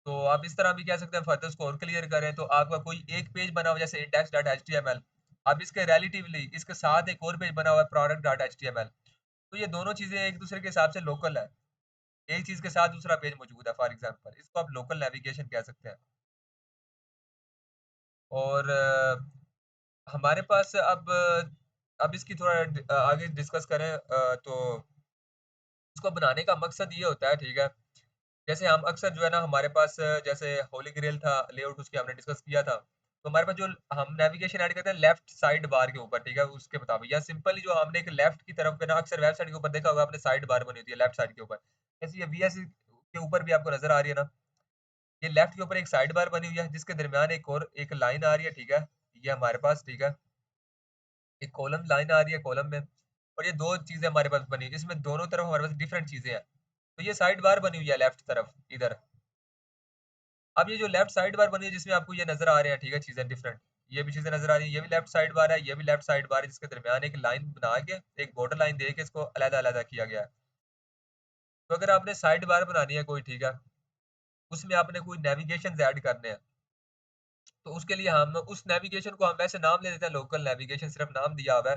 तो आप इस तरह भी कह सकते हैं, फर्दर उसको और क्लियर करें तो आपका कोई एक पेज बना हुआ है जैसे index.html, अब इसके रिलेटिवली इसके साथ एक और पेज बना हुआ है product.html, तो ये दोनों चीज़ें एक दूसरे के हिसाब से लोकल है। एक चीज़ के साथ दूसरा पेज मौजूद है फॉर एग्जांपल, इसको आप लोकल नेविगेशन कह सकते हैं। और हमारे पास अब इसकी थोड़ा आगे डिस्कस करें तो इसको बनाने का मकसद ये होता है, ठीक है। जैसे हम अक्सर जो है ना हमारे पास जैसे होली ग्रेल था, लेआउट उसकी हमने डिस्कस किया था। तो हमारे पास जो हम नेविगेशन ऐड करते हैं लेफ्ट साइड बार के ऊपर, ठीक है, उसके मुताबिक या सिंपली जो हमने एक लेफ्ट की तरफ पे ना अक्सर वेबसाइट के ऊपर देखा होगा आपने, साइड बार बनी होती है लेफ्ट साइड के ऊपर। जैसे ये वीएस के ऊपर भी आपको नज़र आ रही है ना, ये लेफ्ट के ऊपर एक साइड बार बनी हुई है जिसके दरमियान एक और एक लाइन आ रही है, ठीक है। ये हमारे पास, ठीक है, एक कॉलम लाइन आ रही है कॉलम में, और ये 2 चीज़ें हमारे पास बनी हुई है। इसमें दोनों तरफ हमारे पास डिफरेंट चीज़ें हैं। तो ये साइड बार बनी हुई है लेफ्ट तरफ इधर। अब ये जो लेफ्ट साइड बार बनी है जिसमें आपको ये नज़र आ रहे हैं, ठीक है, चीज़ें डिफरेंट। ये भी चीज़ें नज़र आ रही हैं, ये भी लेफ्ट साइड बार है, ये भी लेफ्ट साइड बार है जिसके दरमियान एक लाइन बना के, एक बॉर्डर लाइन दे के इसको अलग-अलग किया गया है। तो अगर आपने साइड बार बनानी है कोई, ठीक है, उसमें आपने कोई नेविगेशंस ऐड करने हैं, तो उसके लिए हम उस नेविगेशन को हम वैसे नाम ले देते हैं लोकल नेविगेशन, सिर्फ नाम दिया हुआ है।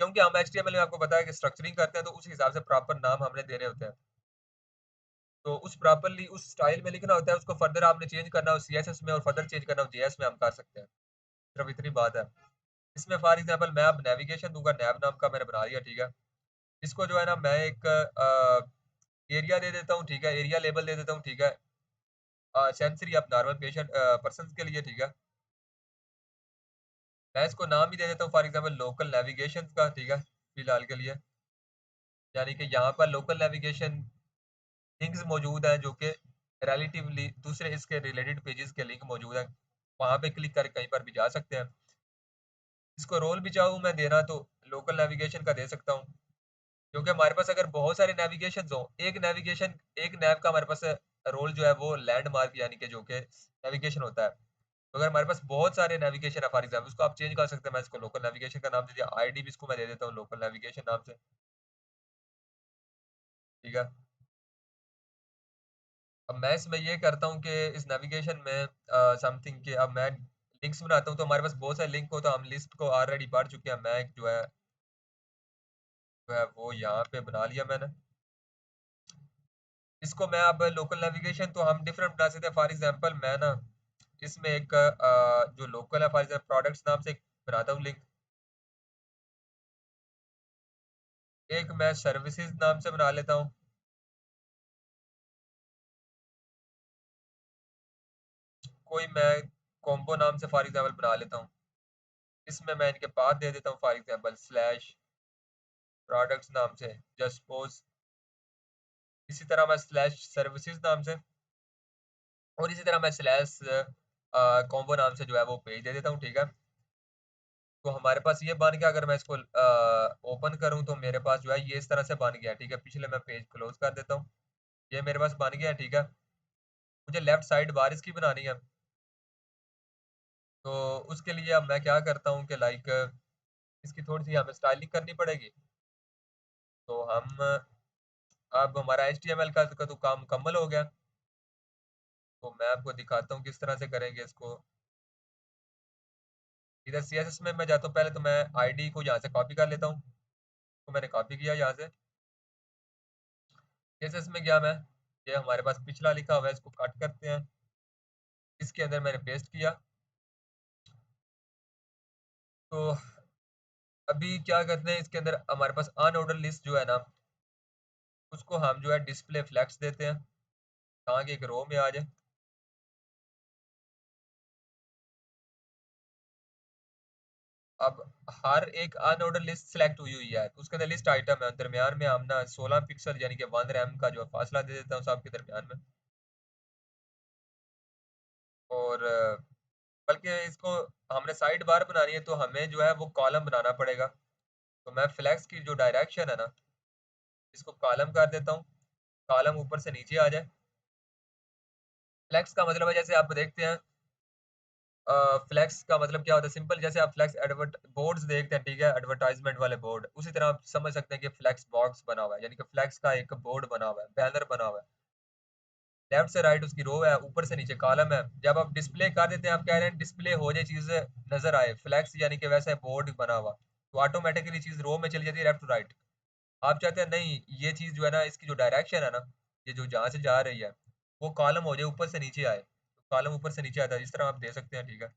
क्योंकि हम एचटीएमएल में आपको पता है कि स्ट्रक्चरिंग करते हैं तो उस हिसाब से प्रॉपर नाम हमने देने होते हैं। तो उस प्रॉपर्ली उस स्टाइल में लिखना होता है, उसको फर्दर आपने चेंज करना हो सीएसएस में और फर्दर चेंज करना हो जेएस में हम कर सकते हैं। सिर्फ इतनी बात है। इसमें फॉर एग्जांपल मैं अब नेविगेशन दूँगा, नैव नाम का मैंने बना लिया, ठीक है। इसको जो है ना मैं एक एरिया दे देता हूँ, ठीक है, एरिया लेबल दे देता हूँ, ठीक है। सेंसरी अब नॉर्मल पेशेंट पर्सन्स के लिए, ठीक है। मैं इसको नाम ही दे देता हूँ फॉर एग्जांपल लोकल नेविगेशन का, ठीक है, फिलहाल के लिए। यानी कि यहाँ पर लोकल नेविगेशन लिंक्स मौजूद हैं जो कि रिलेटिवली दूसरे इसके रिलेटेड पेजेस के लिंक मौजूद हैं। वहाँ पे क्लिक करके कहीं पर भी जा सकते हैं। इसको रोल भी चाहूँ मैं देना तो लोकल नेविगेशन का दे सकता हूँ। क्योंकि हमारे पास अगर बहुत सारे नेविगेशंस हों, एक नैव का हमारे पास रोल जो है वो लैंडमार्क यानी कि जो कि नेविगेशन होता है। तो अगर हमारे पास बहुत सारे नेविगेशन है फॉर एग्जांपल, उसको आप चेंज कर सकते हैं। मैं इसको लोकल नेविगेशन का नाम दे दिया, आईडी भी इसको मैं दे देता हूँ लोकल नेविगेशन नाम से, ठीक है। अब मैं इसमें ये करता हूँ कि इस नेविगेशन में समथिंग कि अब मैं लिंक्स बनाता हूँ, तो हमारे पास बहुत सारे लिंक हो तो हम लिस्ट को ऑलरेडी पढ़ चुके हैं। मैं एक जो है वो यहाँ पे बना लिया मैंने। इसको मैं अब लोकल नेविगेशन तो हम डिफरेंट बना सकते हैं। फॉर एग्जांपल मैं ना इसमें एक जो लोकल है फॉर एग्जांपल प्रोडक्ट्स नाम से एक बनाता हूँ लिंक। एक मैं सर्विसेज नाम से बना लेता हूँ। कोई मैं कॉम्बो नाम से फॉर एग्जांपल बना लेता हूँ। इसमें मैं इनके पाथ दे देता हूँ फॉर एग्जांपल स्लैश प्रोडक्ट्स नाम से, जस्ट सपोज। इसी तरह मैं स्लैश सर्विसेज नाम से, और इसी तरह मैं स्लैश कॉम्बो नाम से जो है वो पेज दे देता हूँ, ठीक है। तो हमारे पास ये बन गया। अगर मैं इसको ओपन करूँ तो मेरे पास जो है ये इस तरह से बन गया, ठीक है। पिछले मैं पेज क्लोज कर देता हूँ। ये मेरे पास बन गया, ठीक है। मुझे लेफ्ट साइड बार इसकी बनानी है, तो उसके लिए अब मैं क्या करता हूँ कि लाइक इसकी थोड़ी सी हमें स्टाइलिंग करनी पड़ेगी। तो हम अब हमारा HTML का तो काम मुकम्मल हो गया। तो मैं आपको दिखाता हूँ किस तरह से करेंगे इसको। इधर CSS में मैं जाता हूँ, पहले तो मैं आईडी को यहाँ से कॉपी कर लेता हूँ। तो मैंने कॉपी किया यहाँ से, CSS में गया मैं, ये हमारे पास पिछला लिखा हुआ है, इसको कट करते हैं। इसके अंदर मैंने पेस्ट किया। तो अभी क्या करते हैं, इसके अंदर हमारे पास अनऑर्डर लिस्ट जो है ना, उसको हम जो है डिस्प्ले फ्लेक्स देते हैं ताकि एक रो में आ जाए। अब हर एक अनऑर्डर लिस्ट सेलेक्ट हुई हुई है, तो उसके अंदर लिस्ट आइटम है, दरमियान में हम ना 16 पिक्सल यानी कि 1 रैम का जो है फासला दे देता हूँ सबके दरमियान में। और बल्कि इसको हमने साइड बार बनानी है, तो हमें जो है वो कॉलम बनाना पड़ेगा। तो मैं फ्लेक्स की जो डायरेक्शन है ना, इसको कॉलम कर देता हूँ, कॉलम ऊपर से नीचे आ जाए। फ्लेक्स का मतलब है, जैसे आप देखते हैं, फ्लेक्स का मतलब क्या होता है, सिंपल, जैसे आप फ्लेक्स एडवर्ट बोर्ड्स देखते हैं, ठीक है, एडवर्टाइजमेंट वाले बोर्ड, उसी तरह आप समझ सकते हैं कि फ्लेक्स बॉक्स बना हुआ है, यानी कि फ्लेक्स का एक बोर्ड बना हुआ है, बैनर बना हुआ है। लेफ्ट से राइट उसकी रो है, ऊपर से नीचे कॉलम है। जब आप डिस्प्ले कर देते हैं, आप कह रहे हैं डिस्प्ले हो जाए, चीजें नजर आए, फ्लेक्स यानी कि वैसा बोर्ड बना हुआ, तो ऑटोमेटिकली चीज रो में चली जाती है, लेफ्ट टू राइट। आप चाहते हैं नहीं, ये चीज जो है ना, इसकी जो डायरेक्शन है ना, ये जो जहां से जा रही है, वो कॉलम हो जाए, ऊपर से नीचे आए, तो कॉलम ऊपर से नीचे आता है, इस तरह आप दे सकते हैं, ठीक है।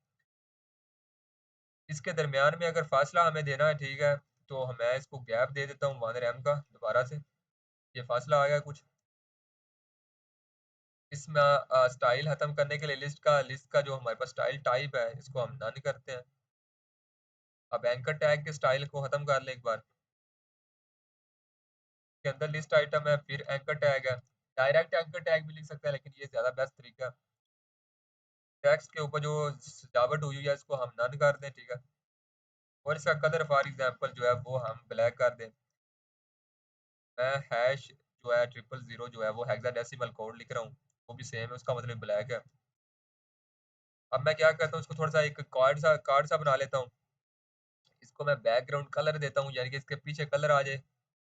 इसके दरमियान में अगर फासला हमें देना है, ठीक है, तो मैं इसको गैप दे देता हूँ 1 रैम का दोबारा से। ये फासला आ गया कुछ। इसमें स्टाइल खत्म करने के लिए लिस्ट का जो हमारे पास स्टाइल टाइप है, इसको हम नन करते हैं। अब एंकर टैग के स्टाइल को खत्म कर लें एक बार। के अंदर लिस्ट आइटम है, फिर एंकर टैग है। डायरेक्ट एंकर टैग भी लिख सकते हैं, लेकिन ये ज्यादा बेस्ट तरीका है। टेक्स्ट के ऊपर जो सजावट हुई है, इसको हम नन कर दें, ठीक है। और इसका कलर फॉर एग्जांपल जो है वो हम ब्लैक कर दें। मैं हैश जो है 000 जो है वो हेक्साडेसिमल कोड लिख रहा हूँ, वो भी सेम है, उसका मतलब ब्लैक है। अब मैं क्या करता हूँ, इसको थोड़ा सा एक कार्ड सा बना लेता हूँ। इसको मैं बैकग्राउंड कलर देता हूँ, यानी कि इसके पीछे कलर आ जाए।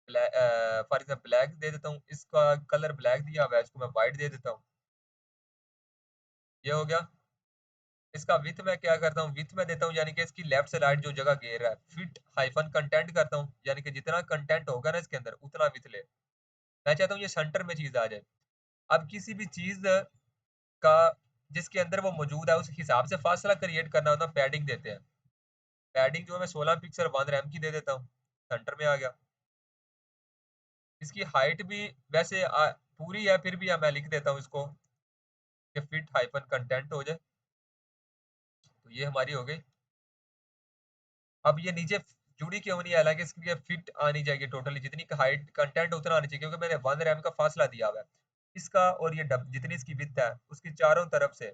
फॉर एग्जाम्पल ब्लैक दे देता हूँ, इसका कलर ब्लैक दिया हुआ है, इसको मैं वाइट दे देता हूँ। ये हो गया। इसका विथ मैं क्या करता हूँ, विथ में देता हूँ, यानी कि इसकी लेफ्ट से राइट जो जगह घेर रहा है, फिट हाइफन कंटेंट करता हूँ, यानी कि जितना कंटेंट होगा ना इसके अंदर उतना विथ ले। मैं चाहता हूँ ये सेंटर में चीज आ जाए। अब किसी भी चीज का जिसके अंदर वो मौजूद है, उस हिसाब से फासला क्रिएट करना होता है, पैडिंग देते हैं। पैडिंग जो है मैं 16 पिक्सल 1 रैम की दे देता हूँ, सेंटर में आ गया। इसकी हाइट भी वैसे पूरी है, फिर भी मैं लिख देता हूँ इसको कि फिट हाइफन कंटेंट हो जाए। तो ये हमारी हो गई। अब ये नीचे जुड़ी क्यों नहीं है, हालांकि इसकी फिट आनी चाहिए, टोटली जितनी हाइट कंटेंट उतना आनी चाहिए, क्योंकि मैंने 1 रैम का फासला दिया हुआ है इसका, और ये जितनी इसकी विड्थ है उसकी चारों तरफ से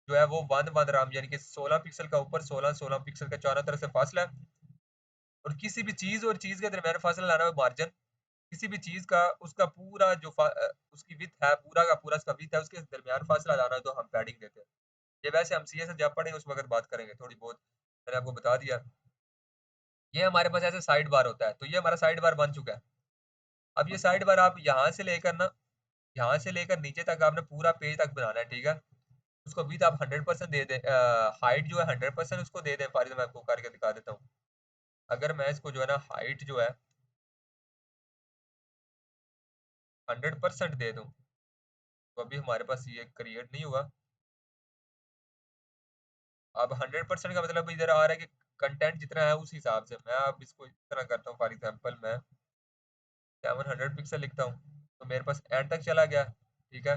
जो है वो 1 रैम, यानी कि 16 पिक्सल का ऊपर, 16 पिक्सल का चारों तरफ से फासला है। और किसी भी चीज और चीज के दरमियान फासला लाना है मार्जिन। किसी भी चीज का उसका पूरा जो उसकी विड्थ है, पूरा का पूरा उसका विड्थ है, उसके दरमियान फासला लाना है, तो हम पैडिंग देते हैं। ये वैसे हम सीएस जब पढ़ेंगे उस वक्त बात करेंगे थोड़ी बहुत, मैंने आपको बता दिया। ये हमारे पास ऐसे साइड बार होता है, तो ये हमारा साइड बार बन चुका है। अब ये साइड बार आप यहाँ से लेकर ना, यहाँ से लेकर नीचे तक आपने पूरा पेज तक बनाना है, ठीक है। उसको विड्थ आप 100% दे दें, हाइट जो है 100% उसको दे दें। फॉर मैं आपको करके दिखा देता हूँ। अगर मैं इसको जो है ना हाइट जो है 100% दे दूँ, तो अभी हमारे पास ये क्रिएट नहीं हुआ। अब 100% का मतलब इधर आ रहा है कि कंटेंट जितना है उस हिसाब से। मैं अब इसको इस तरह करता हूँ, फॉर एग्जाम्पल मैं 700 पिक्सल लिखता हूँ, तो मेरे पास एंड तक चला गया, ठीक है।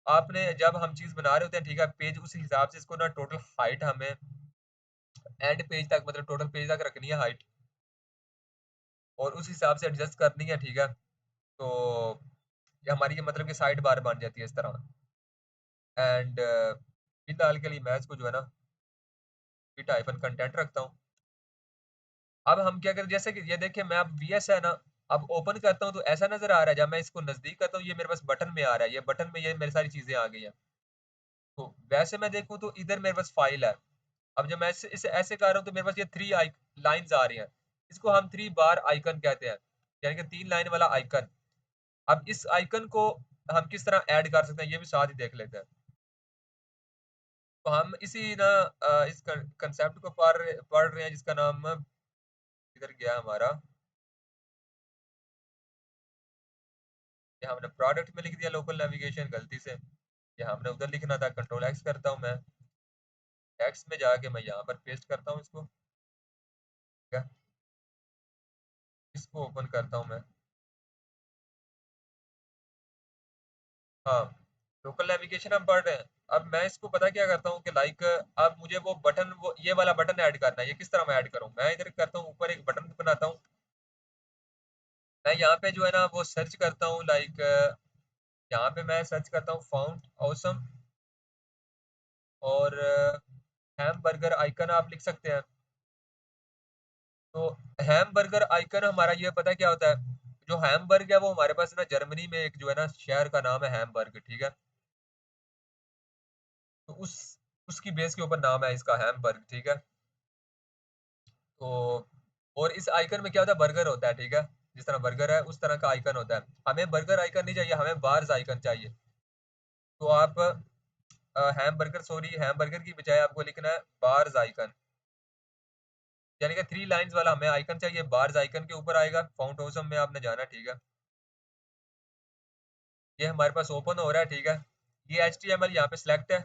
आपने जब हम चीज बना रहे होते हैं, ठीक है, पेज उस हिसाब से इसको ना टोटल हाइट हमें एंड पेज तक, मतलब टोटल पेज तक रखनी है हाइट, और उस हिसाब से एडजस्ट करनी है, ठीक है। तो ये हमारी ये मतलब कि साइड बार बन जाती है इस तरह। एंड फिलहाल के लिए मैं इसको जो है ना फिट हाइफन कंटेंट रखता हूँ। अब हम क्या करें, जैसे कि ये देखिए, मैं अब वीएस है ना, अब ओपन करता हूँ तो ऐसा नजर आ रहा है, जब मैं इसको नजदीक करता हूँ ये मेरे पास बटन में आ रहा है, ये बटन में ये मेरी सारी चीजें आ गई हैं। तो वैसे मैं देखूँ तो इधर मेरे पास फाइल है। अब जब मैं इसे ऐसे कर रहा हूँ तो मेरे पास ये थ्री लाइंस आ रही हैं। इसको हम 3 बार आइकन कहते हैं, यानी कि 3 लाइन वाला आइकन। अब इस आइकन को हम किस तरह ऐड कर सकते हैं ये भी साथ ही देख लेते हैं। तो हम इसी ना इस कंसेप्ट को पढ़ रहे हैं जिसका नाम किधर गया हमारा, ये हमने प्रोडक्ट में लिख दिया लोकल नेविगेशन गलती से, ये हमने उधर लिखना था। कंट्रोल एक्स करता हूँ मैं, एक्स में जाके मैं यहाँ पर पेस्ट करता हूँ इसको, ठीक है। इसको ओपन करता हूँ मैं, हाँ लोकल नेविगेशन हम पढ़ रहे हैं। अब मैं इसको पता क्या करता हूँ कि लाइक अब मुझे वो बटन, वो ये वाला बटन ऐड करना है। ये किस तरह मैं ऐड करूँ, मैं इधर करता हूँ ऊपर एक बटन बनाता हूँ। मैं यहाँ पे जो है ना वो सर्च करता हूँ लाइक, यहाँ पे मैं सर्च करता हूँ फाउंड ऑसम, और हैम बर्गर आइकन आप लिख सकते हैं। तो हैम बर्गर आइकन हमारा ये पता क्या होता है, जो हैमबर्ग है वो हमारे पास ना जर्मनी में एक जो है ना शहर का नाम है हैमबर्ग, ठीक है। तो उसकी बेस के ऊपर नाम है इसका हैमबर्ग, ठीक है। तो और इस आइकन में क्या होता है, बर्गर होता है, ठीक है। जिस तरह बर्गर है उस तरह का आइकन होता है। हमें बर्गर आइकन नहीं चाहिए, हमें बार्स आइकन चाहिए। तो आप हैमबर्गर, सॉरी हैमबर्गर की बजाय आपको लिखना है बार्स आइकन, यानी कि 3 लाइंस वाला हमें आइकन चाहिए। बार्स आइकन के ऊपर आएगा, फाउंड ऑसम में आपने जाना, ठीक है। ये हमारे पास ओपन हो रहा है, ठीक है। ये HTML यहाँ पे सिलेक्ट है,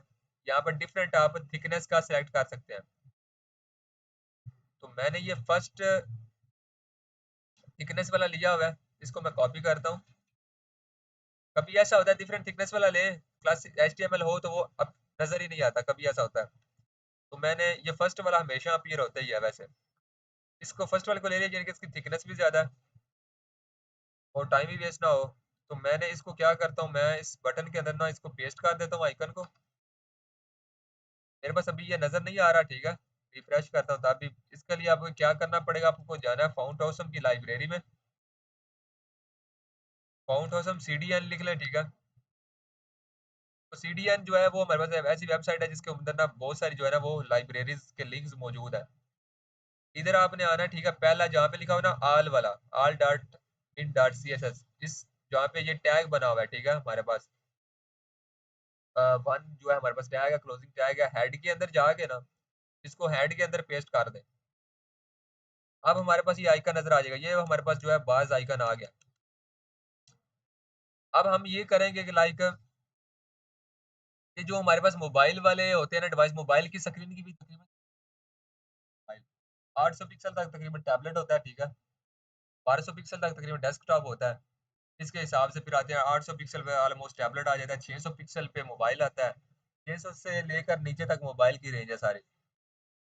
यहाँ पर डिफरेंट आप थिकनेस का सिलेक्ट कर सकते हैं। तो मैंने ये फर्स्ट थिकनेस वाला लिया हुआ है, इसको मैं कॉपी करता हूँ। कभी ऐसा होता है डिफरेंट थिकनेस वाला ले, क्लास HTML हो तो वो अब नजर ही नहीं आता, कभी ऐसा होता है। तो मैंने ये फर्स्ट वाला हमेशा अपीयर होता ही है वैसे, इसको फर्स्ट वाले को ले लिया जिनकी इसकी थिकनेस भी ज्यादा है और टाइम भी वेस्ट ना हो। तो मैंने इसको क्या करता हूँ, मैं इस बटन के अंदर ना इसको पेस्ट कर देता हूँ आइकन को। मेरे पास अभी ये नजर नहीं आ रहा, ठीक है। रिफ्रेश करता हूँ, तो अभी इसके लिए आपको क्या करना पड़ेगा, आपको जाना है फाउंड ऑसम की लाइब्रेरी में। फाउंड ऑसम CDN लिख लें, ठीक है। तो CDN जो है वो हमारे पास ऐसी वेबसाइट है जिसके अंदर ना बहुत सारी जो है ना वो लाइब्रेरीज के लिंक्स मौजूद है। इधर आपने आना है, ठीक है। पहला जहाँ पे लिखा हुआ ना आल वाला, आल डॉट इन डॉट CSS, इस जहाँ पे ये टैग बना हुआ है, ठीक है। हमारे पास वन जो है हमारे पास टैग है, क्लोजिंग टैग है। हेड के अंदर जाके ना इसको हेड के अंदर पेस्ट कर दें। अब हमारे पास ये आइकन नजर आ जाएगा, ये हमारे पास जो है बाज आइकन आ गया। अब हम ये करेंगे कि लाइक ये जो हमारे पास मोबाइल वाले होते हैं ना डिवाइस, मोबाइल की स्क्रीन की भी तकरीबन 800 पिक्सल तक तकरीबन टैबलेट होता है, ठीक है। 1200 पिक्सल तक तकरीबन डेस्कटॉप होता है। इसके हिसाब से फिर आते हैं 800 पिक्सल पे ऑलमोस्ट टैबलेट आ जाता है, 600 पिक्सल पे मोबाइल आता है। 600 से लेकर नीचे तक मोबाइल की रेंज है सारी,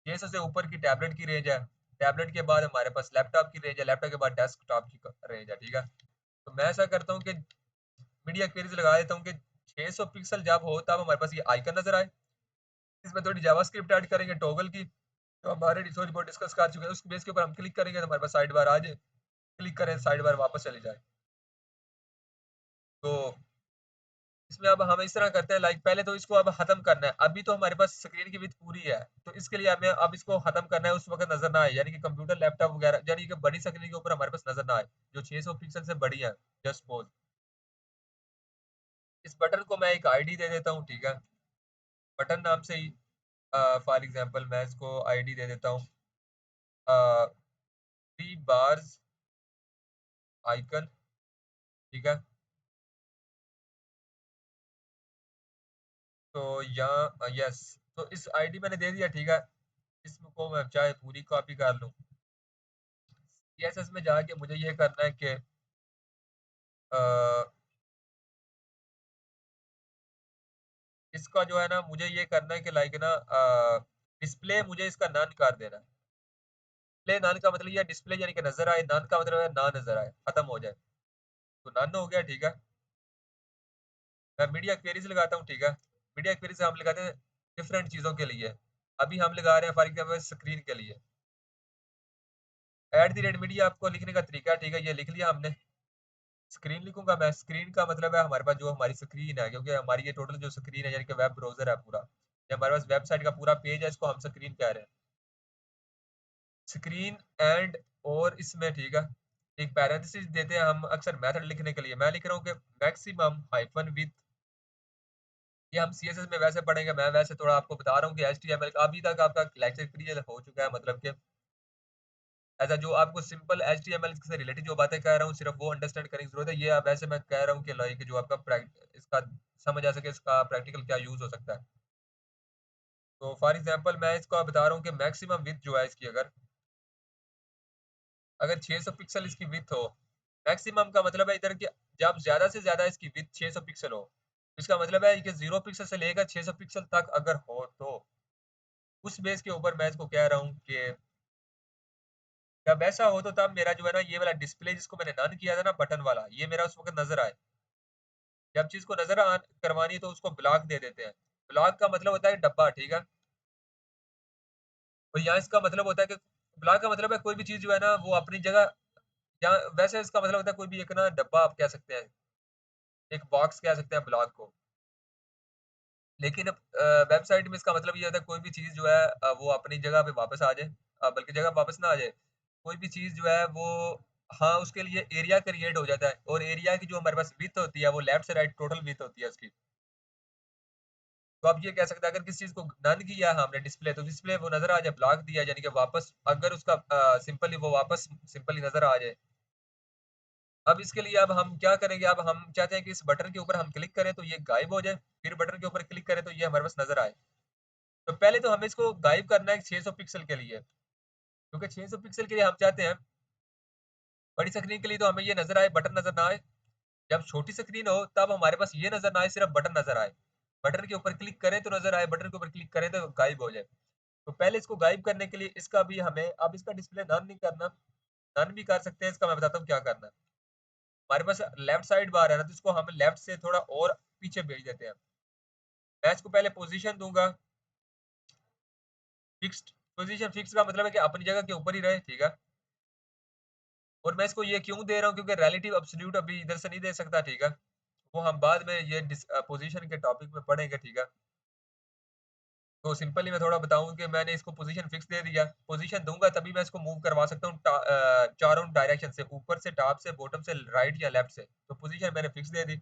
600 से ऊपर की टैबलेट की रेंज है। टैबलेट के बाद हमारे पास लैपटॉप की रेंज है, लैपटॉप के बाद डेस्कटॉप की रेंज है, ठीक है। तो मैं ऐसा करता हूँ कि मीडिया क्वेरीज लगा देता हूँ कि 600 पिक्सल जब हो तब हमारे पास ये आइकन नजर आए। इसमें थोड़ी जावास्क्रिप्ट ऐड करेंगे टॉगल की, तो हमारे थोड़ी बहुत डिस्कस कर चुके हैं, उस बेस के ऊपर हम क्लिक करेंगे तो हमारे पास साइड बार आ जाए। क्लिक करें साइड बार वापस चली जाए। तो इसमें अब हम इस तरह करते हैं लाइक, पहले तो इसको अब खत्म करना है। अभी तो हमारे पास स्क्रीन की विड्थ पूरी है, तो इसके लिए हमें अब इसको खत्म करना है, उस वक्त नजर ना आए, यानी कि कंप्यूटर लैपटॉप वगैरह यानी कि बड़ी स्क्रीन के ऊपर हमारे पास नजर ना आए जो 600 पिक्सल से बड़ी है। जस्ट सपोज इस बटन को मैं एक आईडी दे देता हूँ, ठीक है। बटन नाम से ही फॉर एग्जांपल मैं इसको आईडी दे देता हूँ 3 बार्स आइकन, ठीक है। तो यहाँ यस, तो इस आईडी मैंने दे दिया, ठीक है। इसको मैं चाहे पूरी कॉपी कर लूँ, CSS में जाके मुझे ये करना है कि अ, इसका जो है ना मुझे ये करना है कि लाइक ना डिस्प्ले मुझे इसका नन कर देना है। डिस्प्ले नन का मतलब ये डिस्प्ले यानी कि नजर आए, नन का मतलब है ना नजर आए, खत्म हो जाए। तो नन हो गया, ठीक है। मैं मीडिया क्वेरीज लगाता हूँ, ठीक है। मीडिया क्वेरीज हम लगाते हैं डिफरेंट चीजों के लिए। अभी हम लगा रहे हैं फॉर एग्जाम्पल स्क्रीन के लिए। @मीडिया आपको लिखने का तरीका है, ठीक है। ये लिख लिया हमने। स्क्रीन लिखूंगा मैं, स्क्रीन का मतलब है हमारे पास जो हमारी स्क्रीन है, क्योंकि हमारी ये टोटल जो स्क्रीन है यानी कि वेब ब्राउजर है पूरा, ये हमारे पास वेबसाइट का पूरा पेज है, इसको हम स्क्रीन कह रहे हैं। स्क्रीन एंड और इसमें, ठीक है। एक पैरेंथेसिस देते हैं हम अक्सर मेथड लिखने के लिए। मैं लिख रहा हूँ कि मैक्सिमम हाइफन विथ, ये हम सीएसएस में वैसे पढ़ेंगे, मैं वैसे थोड़ा आपको बता रहा हूँ कि एचटीएमएल का अभी तक आपका लेक्चर क्लियर हो चुका है, मतलब कि ऐसा जो आपको सिंपल एचटीएमएल से रिलेटेड जो बातें कह रहा हूँ, सिर्फ वो अंडरस्टैंड करने की जरूरत है। ये अब वैसे मैं कह रहा हूँ कि लाइक जो आपका इसका समझ आ सके, इसका प्रैक्टिकल क्या यूज हो सकता है। तो फॉर एग्जांपल मैं इसको बता रहा हूँ कि मैक्सिमम विड्थ जो है इसकी, अगर अगर 600 पिक्सल इसकी विड्थ हो, मैक्सिमम का मतलब है इधर कि जब ज्यादा से ज्यादा इसकी विड्थ 600 पिक्सल हो, इसका मतलब है कि 0 पिक्सल से लेकर 600 पिक्सल तक अगर हो, तो उस बेस के ऊपर मैं इसको कह रहा हूँ कि जब ऐसा हो तो तब मेरा जो है ना ये वाला डिस्प्ले जिसको मैंने नन किया था ना बटन वाला, ये मेरा उस वक्त नजर आए। जब चीज को नजर करवानी है तो उसको ब्लॉक दे देते हैं। ब्लॉक का मतलब होता है डब्बा, ठीक है। और यहाँ इसका मतलब होता है कि ब्लॉक का मतलब है कोई भी चीज जो है ना वो अपनी जगह, यहाँ वैसे इसका मतलब होता है कोई भी एक ना डब्बा आप कह सकते हैं, एक बॉक्स कह सकते हैं ब्लॉक को। लेकिन वेबसाइट में इसका मतलब ये होता है कोई भी चीज जो है वो अपनी जगह पे वापस आ जाए, बल्कि जगह वापस ना आ जाए, कोई भी चीज जो है वो, हाँ उसके लिए एरिया क्रिएट हो जाता है। और एरिया की जो हमारे पास विड्थ होती है वो लेफ्ट से राइट टोटल विड्थ होती है उसकी। तो आप ये कह सकते हैं अगर किसी चीज को नन किया है हमने डिस्प्ले, तो डिस्प्ले वो नजर आ जाए, ब्लॉक दिया यानी कि वापस अगर उसका सिंपली वो वापस सिंपली नजर आ जाए। अब इसके लिए अब हम क्या करेंगे, अब हम चाहते हैं कि इस बटन के ऊपर हम क्लिक करें तो ये गायब हो जाए, फिर बटन के ऊपर क्लिक करें तो ये हमारे पास नजर आए। तो पहले तो हमें इसको गायब करना है 600 पिक्सल के लिए, क्योंकि 600 पिक्सल के लिए हम चाहते हैं बड़ी स्क्रीन के लिए तो हमें ये नजर आए, बटन नजर ना आए। जब छोटी स्क्रीन हो तब हमारे पास ये नजर ना आए, सिर्फ बटन नजर आए। बटन के ऊपर क्लिक करें तो नजर आए, बटन के ऊपर क्लिक करें तो गायब हो जाए। तो पहले इसको गायब करने के लिए इसका भी हमें, अब इसका डिस्प्ले नन नहीं करना, नन भी कर सकते हैं, इसका मैं बताता हूँ क्या करना है। हमारे पास लेफ्ट साइड बार है ना, तो इसको हम लेफ्ट से थोड़ा और पीछे भेज देते हैं। मैं इसको पहले पोजीशन दूंगा फिक्स्ड। पोजीशन फिक्स का मतलब है कि अपनी जगह के ऊपर ही रहे, ठीक है। और मैं इसको ये क्यों दे रहा हूँ, क्योंकि रिलेटिव एब्सोल्यूट अभी इधर से नहीं दे सकता, ठीक है। वो हम बाद में ये पोजीशन के टॉपिक में पढ़ेंगे, ठीक है। तो सिंपली मैं थोड़ा बताऊं कि मैंने इसको पोजीशन फिक्स दे दिया, पोजीशन दूंगा तभी मैं इसको मूव करवा सकता हूँ चारों डायरेक्शन से, ऊपर से, टॉप से, बॉटम से, राइट या लेफ्ट से। तो पोजीशन मैंने फिक्स दे दी।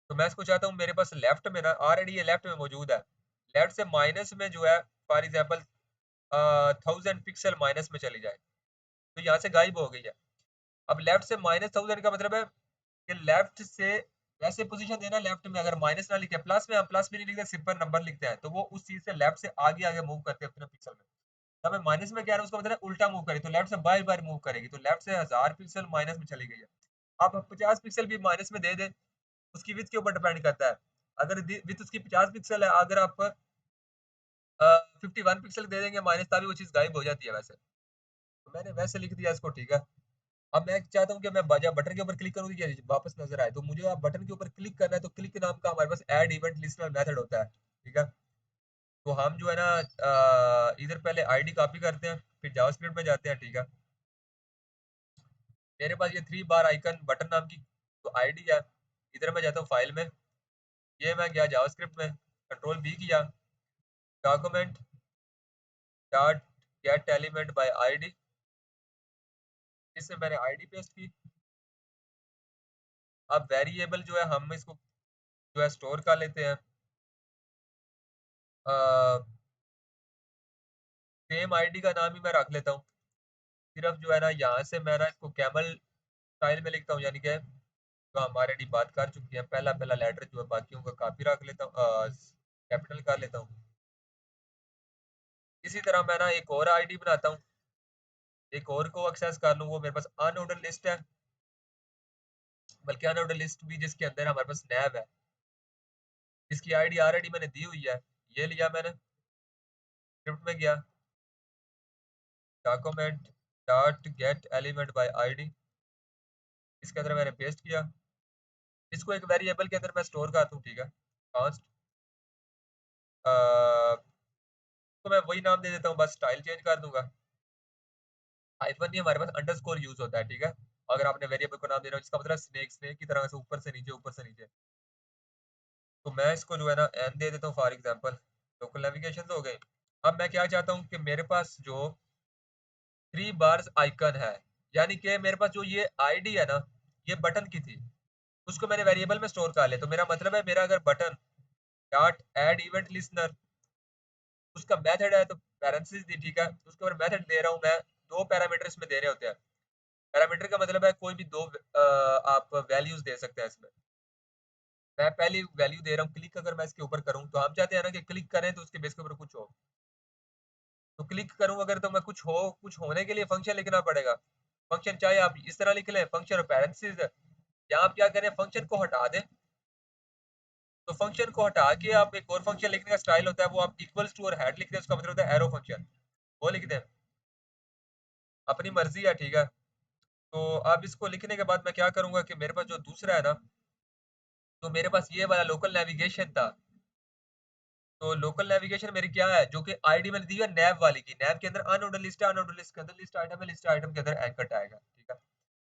तो मैं इसको चाहता हूँ मेरे पास लेफ्ट में ना, ऑलरेडी ये लेफ्ट में मौजूद है, लेफ्ट से माइनस में जो है फॉर एग्जाम्पल 1000 पिक्सल माइनस में चली जाए, तो यहाँ से गायब हो गई है। अब लेफ्ट से -1000 का मतलब है कि लेफ्ट से वैसे पोजीशन देना, लेफ्ट में अगर माइनस ना लिखे, प्लस में हम प्लस भी नहीं लिखते, सिंपल नंबर लिखते हैं, तो वो उस चीज से लेफ्ट से आगे आगे मूव करते हैं अपने पिक्सल में। तब मैं माइनस में कह रहा हूँ उसका मतलब उल्टा मूव करे, तो लेफ्ट से बार बार मूव करेगी, तो लेफ्ट से 1000 पिक्सल माइनस में चली गई है। आप 50 पिक्सल भी माइनस में दे दे, उसकी विड्थ के ऊपर डिपेंड करता है। अगर विड्थ उसकी 50 पिक्सल है, अगर आप 51 पिक्सल दे देंगे माइनस, तभी वो चीज गायब हो जाती है वैसे। तो मैंने वैसे लिख दिया इसको, ठीक है। अब मैं चाहता हूँ कि मैं जब बटन के ऊपर क्लिक करूँ तो ये वापस नजर आए, तो मुझे अब बटन के ऊपर क्लिक करना है, तो क्लिक नाम का हमारे पास ऐड इवेंट लिस्टनर मेथड होता है, ठीक है। तो हम जो है ना इधर पहले आईडी कॉपी करते हैं, फिर जावास्क्रिप्ट में जाते हैं, ठीक है। मेरे पास ये 3 बार आइकन बटन नाम की तो आईडी है। इधर मैं जाता हूँ फाइल में, ये मैं गया जावास्क्रिप्ट में, कंट्रोल बी किया, document dot gate element by ID, इससे मैंने आईडी पेस्ट की। अब वेरिएबल जो है हम इसको जो है स्टोर कर लेते हैं, सेम आईडी का नाम ही मैं रख लेता हूँ। सिर्फ जो है ना यहाँ से मैं ना इसको कैमल स्टाइल में लिखता हूँ, यानी कि जो हम ऑलरेडी बात कर चुकी है, पहला पहला लेटर जो है बाकियों का कॉपी रख लेता हूँ, कैपिटल कर लेता हूँ। इसी तरह मैं ना एक और आईडी बनाता हूँ, एक और को एक्सेस कर लूँ, वो मेरे पास अनऑर्डर लिस्ट है, बल्कि अनऑर्डर लिस्ट भी जिसके अंदर हमारे पास नैब है, इसकी आईडी ऑलरेडी मैंने दी हुई है। ये लिया मैंने, स्क्रिप्ट में गया, document dot gate element by ID, इसके अंदर मैंने पेस्ट किया। इसको एक वेरिएबल के अंदर मैं स्टोर कर दूँ, ठीक है, कांस्ट, तो मैं वही नाम दे देता हूँ, बस स्टाइल चेंज कर दूंगा। हाइफन नहीं, हमारे पास अंडरस्कोर यूज होता है, ठीक है। अगर आपने वेरिएबल को नाम दे रहा हो, जिसका मतलब स्नेक, स्नेक की तरह से ऊपर से नीचे, ऊपर से नीचे। तो मैं इसको जो है ना एन दे देता हूँ फॉर एग्जांपल, लोकल नेविगेशन हो गए। अब मैं क्या चाहता हूँ कि मेरे पास जो 3 बार्स आइकन है, यानी कि मेरे पास जो ये आईडी है ना, ये बटन की थी, उसको मैंने वेरिएबल में स्टोर कर लिया। तो मेरा मतलब है, मेरा अगर button dot add event listener, उसका मेथड है तो पैरेंथेसिस दी, ठीक है, उसके ऊपर मेथड दे रहा हूँ मैं, दो पैरामीटर इसमें देने होते हैं। पैरामीटर का मतलब है कोई भी दो आप वैल्यूज दे सकते हैं इसमें। मैं पहली वैल्यू दे रहा हूँ क्लिक, अगर मैं इसके ऊपर करूँ तो हम चाहते हैं ना कि क्लिक करें तो उसके बेस के ऊपर कुछ हो, तो क्लिक करूँ अगर तो मैं कुछ होने के लिए फंक्शन लिखना पड़ेगा। फंक्शन चाहे आप इस तरह लिख लें, फंक्शन और पैरेंथेसिस है, या आप क्या करें फंक्शन को हटा दें। तो फंक्शन को हटा के आप एक और फंक्शन लिखने का स्टाइल होता है, वो आप इक्वल्स टू और हैट लिख दें, उसका मतलब होता है एरो फंक्शन, वो लिख दें, अपनी मर्जी है, ठीक है। तो अब इसको लिखने के बाद मैं क्या करूंगा कि मेरे पास जो दूसरा है ना, तो मेरे पास ये वाला लोकल नेविगेशन था। तो लोकल नेविगेशन मेरी क्या है, जो कि आईडी मैंने दी है नैव वाली की, नैव के अंदर अनऑर्डर लिस्ट है, अनऑर्डर लिस्ट के अंदर लिस्ट आइटम है, लिस्ट आइटम के अंदर एंकर आएगा, ठीक है।